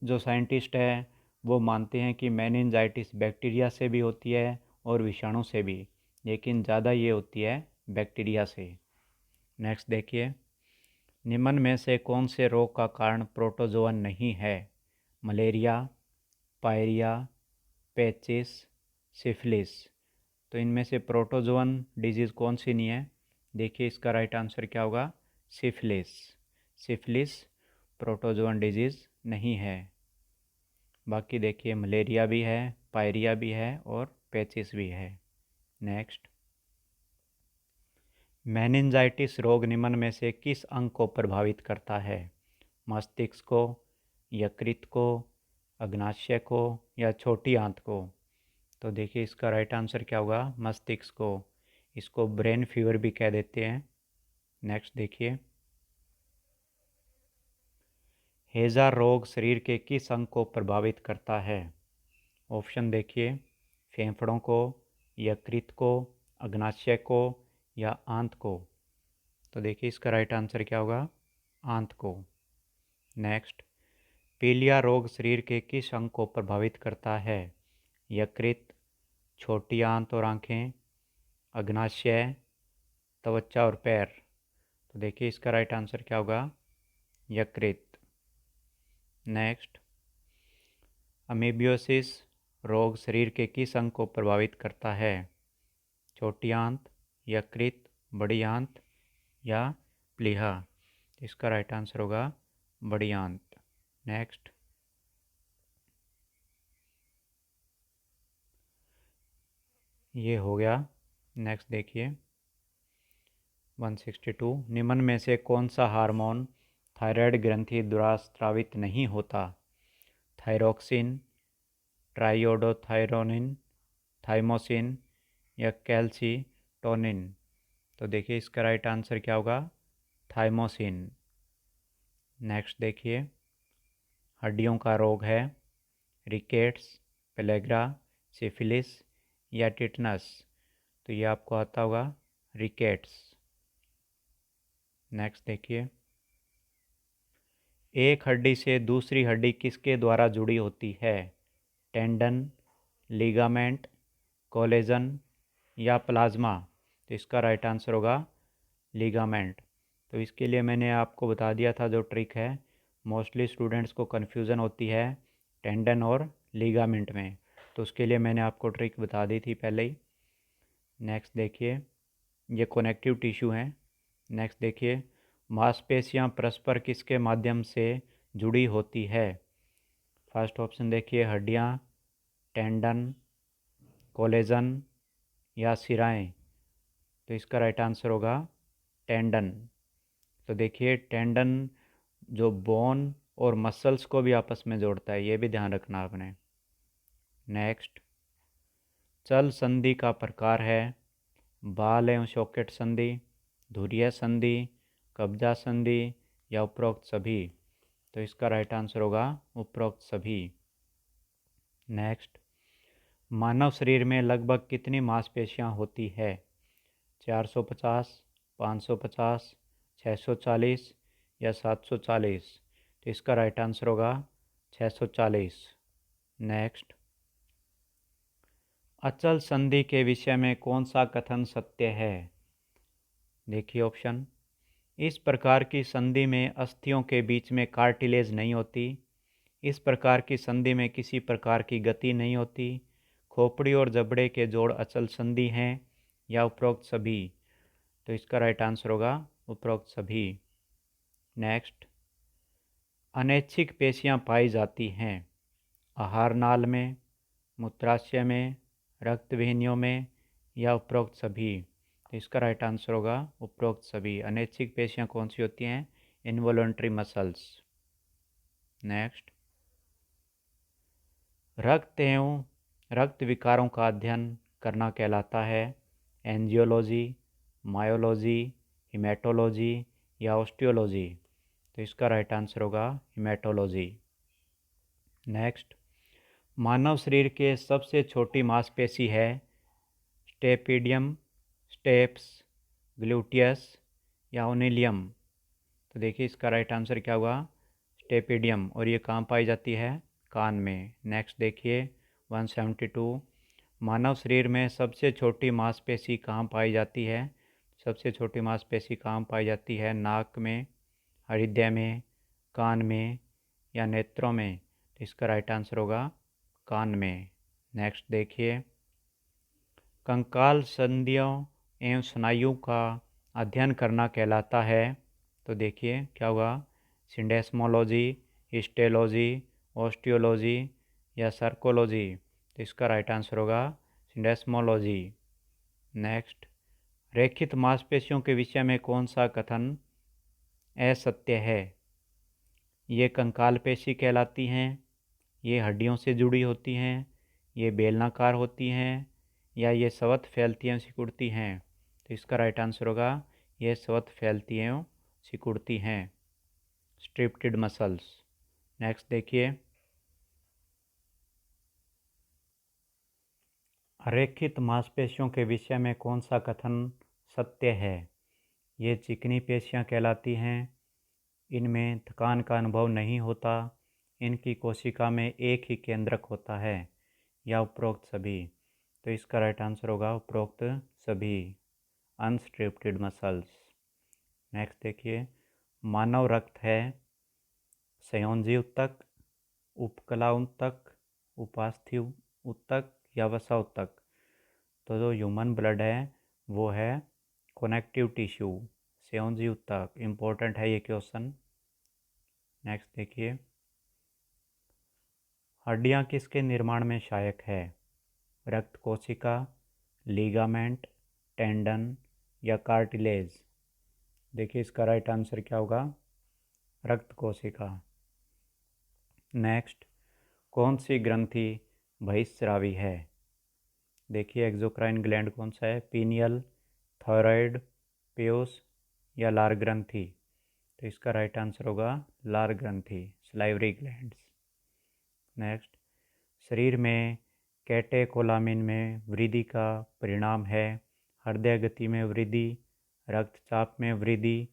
जो साइंटिस्ट हैं वो मानते हैं कि मेनिंजाइटिस बैक्टीरिया से भी होती है और विषाणु से भी, लेकिन ज़्यादा ये होती है बैक्टीरिया से। नेक्स्ट देखिए, निम्न में से कौन से रोग का कारण प्रोटोजोअन नहीं है? मलेरिया, पायरिया, पेचिस, सिफिलिस। तो इनमें से प्रोटोजोअन डिजीज़ कौन सी नहीं है? देखिए इसका राइट आंसर क्या होगा, सिफिलिस। सिफिलिस प्रोटोजोअन डिजीज़ नहीं है। बाकी देखिए मलेरिया भी है, पायरिया भी है और पेचिस भी है। नेक्स्ट, मेनिंजाइटिस रोग निम्न में से किस अंग को प्रभावित करता है? मस्तिष्क को, यकृत को, अग्नाशय को या छोटी आंत को। तो देखिए इसका राइट आंसर क्या होगा, मस्तिष्क को। इसको ब्रेन फीवर भी कह देते हैं। नेक्स्ट देखिए, हेजा रोग शरीर के किस अंग को प्रभावित करता है? ऑप्शन देखिए, फेफड़ों को, यकृत को, अग्नाशय को या आंत को। तो देखिए इसका राइट आंसर क्या होगा, आंत को। नेक्स्ट, पीलिया रोग शरीर के किस अंग को प्रभावित करता है? यकृत, छोटी आंत और आंखें, अग्नाशय, त्वचा और पैर। तो देखिए इसका राइट आंसर क्या होगा, यकृत। नेक्स्ट, अमीबियोसिस रोग शरीर के किस अंग को प्रभावित करता है? छोटी आंत, यकृत, बड़ी आंत या प्लीहा। इसका राइट आंसर होगा बड़ी आंत। नेक्स्ट, ये हो गया। नेक्स्ट देखिए 162, निम्न में से कौन सा हार्मोन थायराइड ग्रंथि द्वारा स्रावित नहीं होता? थायरोक्सिन, ट्राइयोडोथायरोनिन, थाइमोसिन या कैल्सीटोनिन। तो देखिए इसका राइट आंसर क्या होगा, थाइमोसिन। नेक्स्ट देखिए, हड्डियों का रोग है, रिकेट्स, पेलेग्रा, सिफिलिस या टिटनस। तो ये आपको आता होगा रिकेट्स। नेक्स्ट देखिए, एक हड्डी से दूसरी हड्डी किसके द्वारा जुड़ी होती है? टेंडन, लिगामेंट, कोलेजन या प्लाज्मा। तो इसका राइट आंसर होगा लिगामेंट। तो इसके लिए मैंने आपको बता दिया था जो ट्रिक है। मोस्टली स्टूडेंट्स को कन्फ्यूज़न होती है टेंडन और लिगामेंट में। तो उसके लिए मैंने आपको ट्रिक बता दी थी पहले ही। नेक्स्ट देखिए, ये कनेक्टिव टिश्यू हैं। नेक्स्ट देखिए, मांसपेशियां परस्पर किसके माध्यम से जुड़ी होती है? फर्स्ट ऑप्शन देखिए, हड्डियां, टेंडन, कोलेजन या सिराएं। तो इसका राइट आंसर होगा टेंडन। तो देखिए, टेंडन जो बोन और मसल्स को भी आपस में जोड़ता है, ये भी ध्यान रखना आपने। नेक्स्ट, चल संधि का प्रकार है बाल एवं शॉकेट संधि, धुरीय संधि, कब्जा संधि या उपरोक्त सभी। तो इसका राइट आंसर होगा उपरोक्त सभी। नेक्स्ट, मानव शरीर में लगभग कितनी मांसपेशियां होती है? 450, 550, 640 या 740। तो इसका राइट आंसर होगा 640। नेक्स्ट, अचल संधि के विषय में कौन सा कथन सत्य है? देखिए ऑप्शन, इस प्रकार की संधि में अस्थियों के बीच में कार्टिलेज नहीं होती, इस प्रकार की संधि में किसी प्रकार की गति नहीं होती, खोपड़ी और जबड़े के जोड़ अचल संधि हैं, या उपरोक्त सभी। तो इसका राइट आंसर होगा उपरोक्त सभी। नेक्स्ट, अनैच्छिक पेशियां पाई जाती हैं आहार नाल में, मूत्राशय में, रक्तवाहिनियों में या उपरोक्त सभी। तो इसका राइट आंसर होगा उपरोक्त सभी। अनैच्छिक पेशियां कौन सी होती हैं? Involuntary muscles. नेक्स्ट, रक्त एवं रक्त विकारों का अध्ययन करना कहलाता है एंजियोलॉजी, मायोलॉजी, हिमेटोलॉजी या ऑस्टियोलॉजी। तो इसका राइट आंसर होगा हिमेटोलॉजी। नेक्स्ट, मानव शरीर के सबसे छोटी मांसपेशी है स्टेपिडियम, स्टेप्स, ग्लूटियस या ओनिलियम। तो देखिए इसका राइट आंसर क्या हुआ? स्टेपिडियम। और ये कहाँ पाई जाती है? कान में। नेक्स्ट देखिए 172, मानव शरीर में सबसे छोटी मांसपेशी कहाँ पाई जाती है? सबसे छोटी मांसपेशी कहाँ पाई जाती है? नाक में, हृदय में, कान में या नेत्रों में। तो इसका राइट आंसर होगा कान में। नेक्स्ट देखिए, कंकाल संधियों एवं स्नायु का अध्ययन करना कहलाता है। तो देखिए क्या होगा? सिंडेस्मोलॉजी, हिस्टेलॉजी, ऑस्टियोलॉजी या सर्कोलॉजी। तो इसका राइट आंसर होगा सिंडेस्मोलॉजी। नेक्स्ट, रेखित मांसपेशियों के विषय में कौन सा कथन असत्य है? ये कंकाल पेशी कहलाती हैं, ये हड्डियों से जुड़ी होती हैं, ये बेलनाकार होती हैं या ये स्वतः फैलती एवं सिकुड़ती हैं। तो इसका राइट आंसर होगा ये स्वतः फैलती एवं सिकुड़ती हैं, स्ट्रिप्टेड मसल्स। नेक्स्ट देखिए, अरेखित मांसपेशियों के विषय में कौन सा कथन सत्य है? ये चिकनी पेशियां कहलाती हैं, इनमें थकान का अनुभव नहीं होता, इनकी कोशिका में एक ही केंद्रक होता है, या उपरोक्त सभी। तो इसका राइट आंसर होगा उपरोक्त सभी, अनस्ट्रिप्टेड मसल्स। नेक्स्ट देखिए, मानव रक्त है संयोजी ऊतक, उपकला ऊतक, उपास्थि ऊतक या वसा ऊतक। तो जो ह्यूमन ब्लड है वो है कनेक्टिव टिश्यू, संयोजी ऊतक। इम्पोर्टेंट है ये क्वेश्चन। नेक्स्ट देखिए, हड्डियाँ किसके निर्माण में सहायक है? रक्त कोशिका, लीगामेंट, टेंडन या कार्टिलेज। देखिए इसका राइट आंसर क्या होगा? रक्त कोशिका। नेक्स्ट, कौन सी ग्रंथि बहिस्रावी है? देखिए एक्सोक्राइन ग्लैंड कौन सा है? पीनियल, थायराइड, पीयूष या लार ग्रंथि। तो इसका राइट आंसर होगा लार ग्रंथि, सलाइवरी ग्लैंड्स। नेक्स्ट, शरीर में कैटेकोलामिन में वृद्धि का परिणाम है हृदय गति में वृद्धि, रक्तचाप में वृद्धि,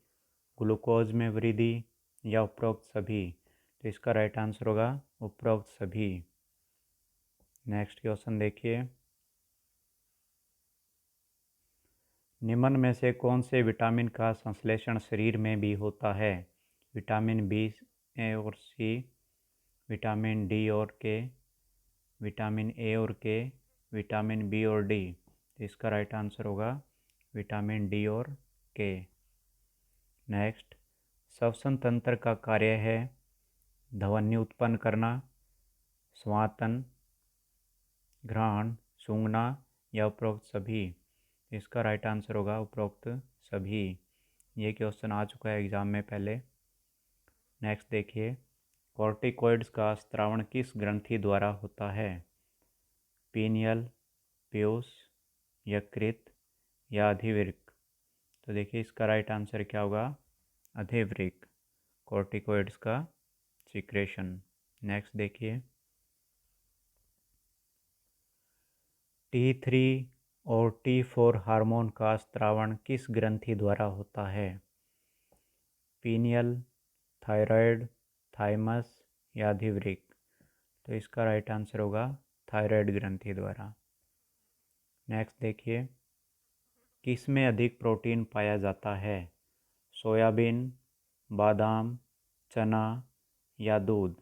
ग्लूकोज में वृद्धि या उपरोक्त सभी। तो इसका राइट आंसर होगा उपरोक्त सभी। नेक्स्ट क्वेश्चन देखिए, निम्न में से कौन से विटामिन का संश्लेषण शरीर में भी होता है? विटामिन बी और सी, विटामिन डी और के, विटामिन ए और के, विटामिन बी और डी। तो इसका राइट आंसर होगा विटामिन डी और के। नेक्स्ट, श्वसन तंत्र का कार्य है ध्वनि उत्पन्न करना, स्वातन, घ्राण, सूंघना या उपरोक्त सभी। इसका राइट आंसर होगा उपरोक्त सभी। ये क्वेश्चन आ चुका है एग्जाम में पहले। नेक्स्ट देखिए, कॉर्टिकोइड्स का स्त्रावण किस ग्रंथि द्वारा होता है? पीनियल, पीयूष, यकृत या अधिवृक्क। तो देखिए इसका राइट आंसर क्या होगा? अधिवृक्क, कॉर्टिकोइड्स का सीक्रेशन। नेक्स्ट देखिए, T3 और T4 हार्मोन का स्त्रावण किस ग्रंथि द्वारा होता है? पीनियल, थायराइड, थाइमस या अधिवृक्क। तो इसका राइट आंसर होगा थायराइड ग्रंथि द्वारा। नेक्स्ट देखिए, किस में अधिक प्रोटीन पाया जाता है? सोयाबीन, बादाम, चना या दूध।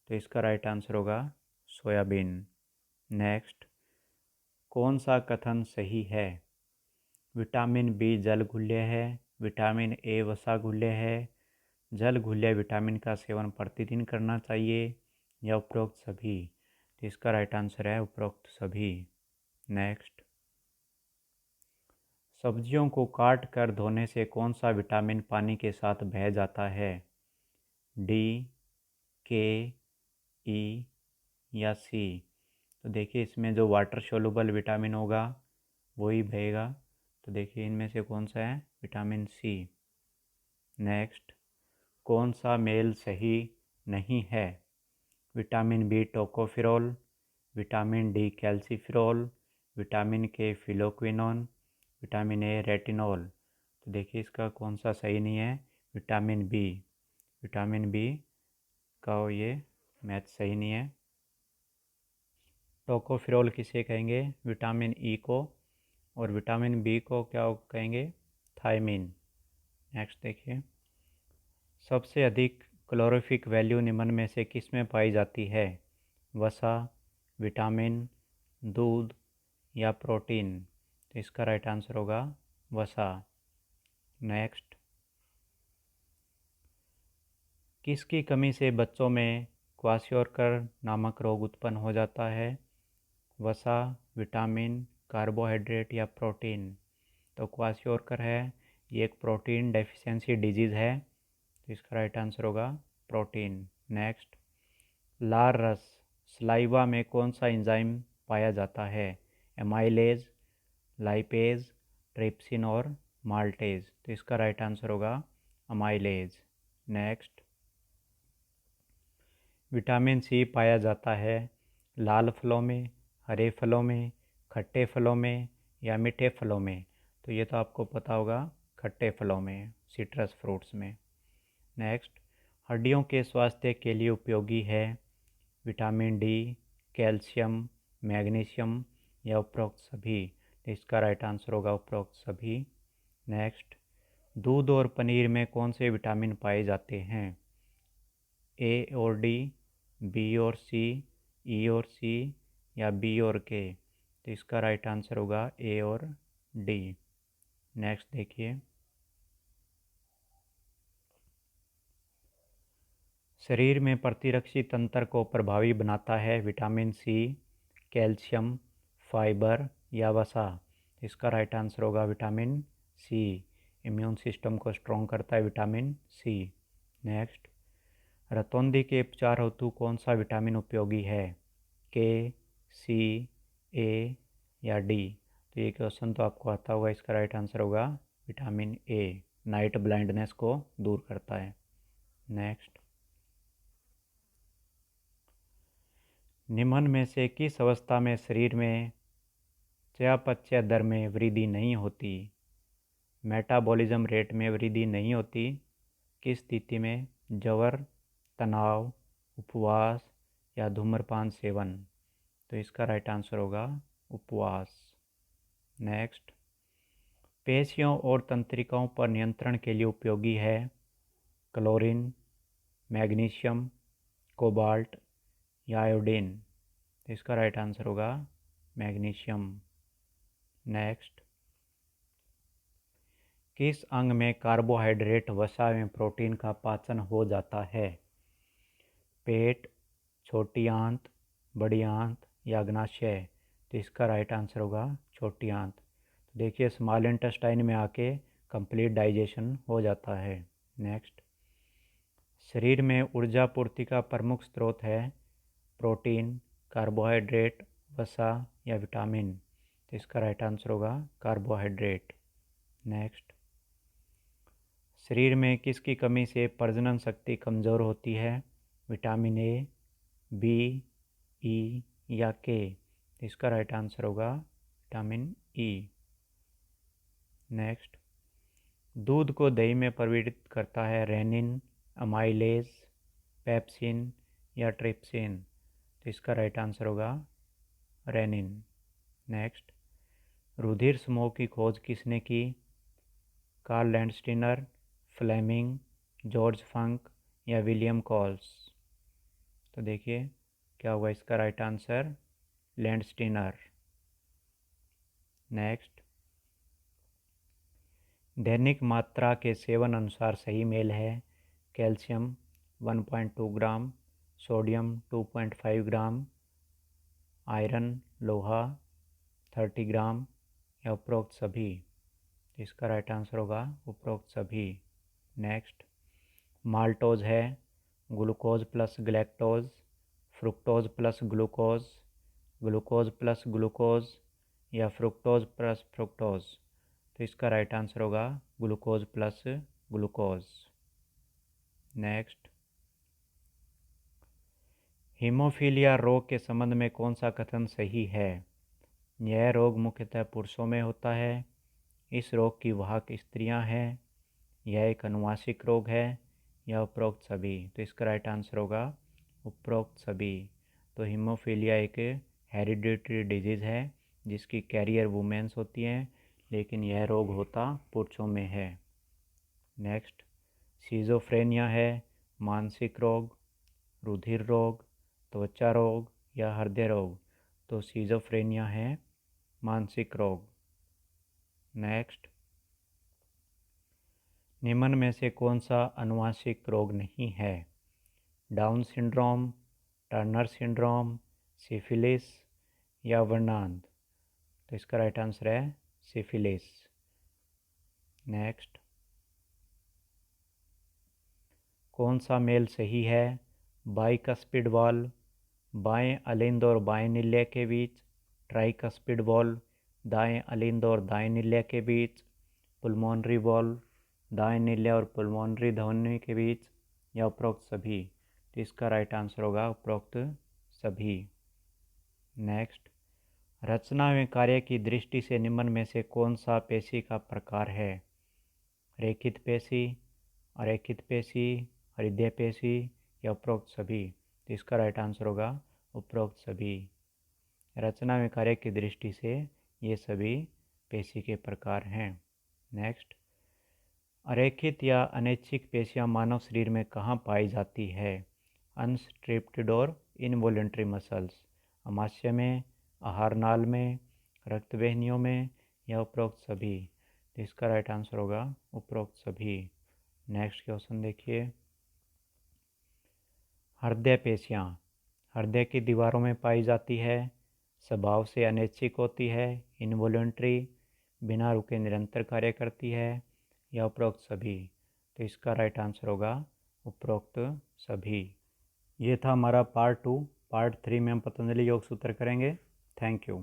तो इसका राइट आंसर होगा सोयाबीन। नेक्स्ट, कौन सा कथन सही है? विटामिन बी जल घुल्य है, विटामिन ए वसा घुल्य है, जल घुल्य विटामिन का सेवन प्रतिदिन करना चाहिए या उपरोक्त सभी। तो इसका राइट आंसर है उपरोक्त सभी। नेक्स्ट, सब्जियों को काट कर धोने से कौन सा विटामिन पानी के साथ बह जाता है? डी, के, ई या सी। तो देखिए इसमें जो वाटर सोल्यूबल विटामिन होगा वही बहेगा। तो देखिए इनमें से कौन सा है? Vitamin C. नेक्स्ट, कौन सा मेल सही नहीं है? Vitamin B tocopherol, vitamin D calciferol, vitamin K phylloquinone, vitamin A retinol. तो देखिए इसका कौन सा सही नहीं है? Vitamin B. विटामिन बी का ये मैच सही नहीं है। टोकोफिरोल किसे कहेंगे? विटामिन ई को। और विटामिन बी को क्या कहेंगे? थायमिन। नेक्स्ट देखिए, सबसे अधिक क्लोरोफिक वैल्यू निम्न में से किस में पाई जाती है? वसा, विटामिन, दूध या प्रोटीन। तो इसका राइट आंसर होगा वसा। नेक्स्ट, किसकी कमी से बच्चों में क्वाशियोरकर नामक रोग उत्पन्न हो जाता है? वसा, विटामिन, कार्बोहाइड्रेट या प्रोटीन। तो क्वाशियोरकर है ये एक प्रोटीन डेफिशिएंसी डिजीज़ है। तो इसका राइट आंसर होगा प्रोटीन। नेक्स्ट, लार रस सलाइवा में कौन सा एंजाइम पाया जाता है? एमाइलेज, लाइपेज, ट्रिप्सिन और माल्टेज। तो इसका राइट आंसर होगा अमाइलेज। नेक्स्ट, विटामिन सी पाया जाता है लाल फलों में, हरे फलों में, खट्टे फलों में या मीठे फलों में। तो ये तो आपको पता होगा, खट्टे फलों में, सिट्रस फ्रूट्स में। नेक्स्ट, हड्डियों के स्वास्थ्य के लिए उपयोगी है विटामिन डी, कैल्शियम, मैग्नीशियम या उपरोक्त सभी। तो इसका राइट आंसर होगा उपरोक्त सभी। नेक्स्ट, दूध और पनीर में कौन से विटामिन पाए जाते हैं? ए और डी, बी और सी, ई और सी या बी और के। तो इसका राइट आंसर होगा ए और डी। नेक्स्ट देखिए, शरीर में प्रतिरक्षी तंत्र को प्रभावी बनाता है विटामिन सी, कैल्शियम, फाइबर या वसा। इसका राइट आंसर होगा विटामिन सी। इम्यून सिस्टम को स्ट्रॉन्ग करता है विटामिन सी। नेक्स्ट, रतौंधी के उपचार हेतु कौन सा विटामिन उपयोगी है? के, सी, ए या डी। तो ये क्वेश्चन तो आपको आता होगा। इसका राइट आंसर होगा विटामिन ए। नाइट ब्लाइंडनेस को दूर करता है। नेक्स्ट, निम्न में से किस अवस्था में शरीर में चयापचय दर में वृद्धि नहीं होती? मेटाबॉलिज्म रेट में वृद्धि नहीं होती। किस स्थिति में? जवर, तनाव, उपवास या धूम्रपान सेवन। तो इसका राइट आंसर होगा उपवास। नेक्स्ट, पेशियों और तंत्रिकाओं पर नियंत्रण के लिए उपयोगी है क्लोरीन, मैग्नीशियम, कोबाल्ट या आयोडीन। तो इसका राइट आंसर होगा मैग्नीशियम। नेक्स्ट, किस अंग में कार्बोहाइड्रेट, वसा एवं प्रोटीन का पाचन हो जाता है? पेट, छोटी आंत, बड़ी आंत या अग्नाशय? तो इसका राइट आंसर होगा छोटी आंत। तो देखिए स्मॉल इंटेस्टाइन में आके कंप्लीट डाइजेशन हो जाता है। नेक्स्ट, शरीर में ऊर्जा पूर्ति का प्रमुख स्रोत है प्रोटीन, कार्बोहाइड्रेट, वसा या विटामिन? तो इसका राइट आंसर होगा कार्बोहाइड्रेट। नेक्स्ट, शरीर में किसकी कमी से प्रजनन शक्ति कमज़ोर होती है? विटामिन ए, बी, ई या के? इसका राइट आंसर होगा विटामिन ई। नेक्स्ट, दूध को दही में परिवर्तित करता है रेनिन, अमाइलेज, पेप्सिन या ट्रिप्सिन? तो इसका राइट आंसर होगा रेनिन। नेक्स्ट, रुधिर समूह की खोज किसने की? कार्ल लैंडस्टीनर, फ्लेमिंग, जॉर्ज फंक या विलियम कॉल्स? तो देखिए क्या होगा इसका राइट आंसर, लैंडस्टीनर। नेक्स्ट, दैनिक मात्रा के सेवन अनुसार सही मेल है कैल्शियम 1.2 ग्राम, सोडियम 2.5 ग्राम, आयरन लोहा 30 ग्राम या उपरोक्त सभी? इसका राइट आंसर होगा उपरोक्त सभी। नेक्स्ट, माल्टोज है glucose plus galactose, fructose plus glucose, glucose plus glucose या फ्रुक्टोज प्लस फ्रुक्टोज? तो इसका राइट आंसर होगा glucose plus glucose. Next, haemophilia रोग के संबंध में कौन सा कथन सही है? यह रोग मुख्यतः पुरुषों में होता है, इस रोग की वाहक स्त्रियां हैं, यह एक अनुवांशिक रोग है या उपरोक्त सभी? तो इसका राइट आंसर होगा उपरोक्त सभी। तो हीमोफीलिया एक हेरिडिटरी डिजीज़ है जिसकी कैरियर वुमेन्स होती हैं, लेकिन यह रोग होता पुरुषों में है। नेक्स्ट, सीजोफ्रेनिया है मानसिक रोग, रुधिर रोग, त्वचा रोग या हृदय रोग? तो सीजोफ्रेनिया है मानसिक रोग। नेक्स्ट, निम्न में से कौन सा अनुवांशिक रोग नहीं है? Down syndrome, Turner syndrome, syphilis या वर्णांध? तो इसका राइट आंसर है सिफिलिस। नेक्स्ट, कौन सा मेल सही है? बाइकस्पिड वॉल्व, बाएं अलिंद और बाएं निल्य के बीच, ट्राइकस्पिड वॉल्व, दाएं अलिंद और दाएं निल्य के बीच, पुल्मोनरी वॉल्व, दाएं निल्य और पुल्मोनरी ध्वनि के बीच या उपरोक्त सभी? तो इसका राइट आंसर होगा उपरोक्त सभी। नेक्स्ट, रचना एवं कार्य की दृष्टि से निम्न में से कौन सा पेशी का प्रकार है? रेखित पेशी, अरेखित पेशी, हृदय पेशी या उपरोक्त सभी? तो इसका राइट आंसर होगा उपरोक्त सभी। रचना एवं कार्य की दृष्टि से ये सभी पेशी के प्रकार हैं। नेक्स्ट, अरेखित या अनैच्छिक पेशियां मानव शरीर में कहाँ पाई जाती है? अनस्ट्रिप्टेड और इनवॉलेंट्री मसल्स? आमाशय में, आहार नाल में, रक्त वाहिनियों में या उपरोक्त सभी? तो इसका राइट आंसर होगा उपरोक्त सभी। नेक्स्ट क्वेश्चन देखिए, हृदय पेशियां हृदय की दीवारों में पाई जाती है, स्वभाव से अनैच्छिक होती है, इनवॉलेंट्री, बिना रुके निरंतर कार्य करती है या उपरोक्त सभी? तो इसका राइट आंसर होगा उपरोक्त सभी। ये था हमारा पार्ट 2। पार्ट 3 में हम पतंजलि योग सूत्र करेंगे। Thank you.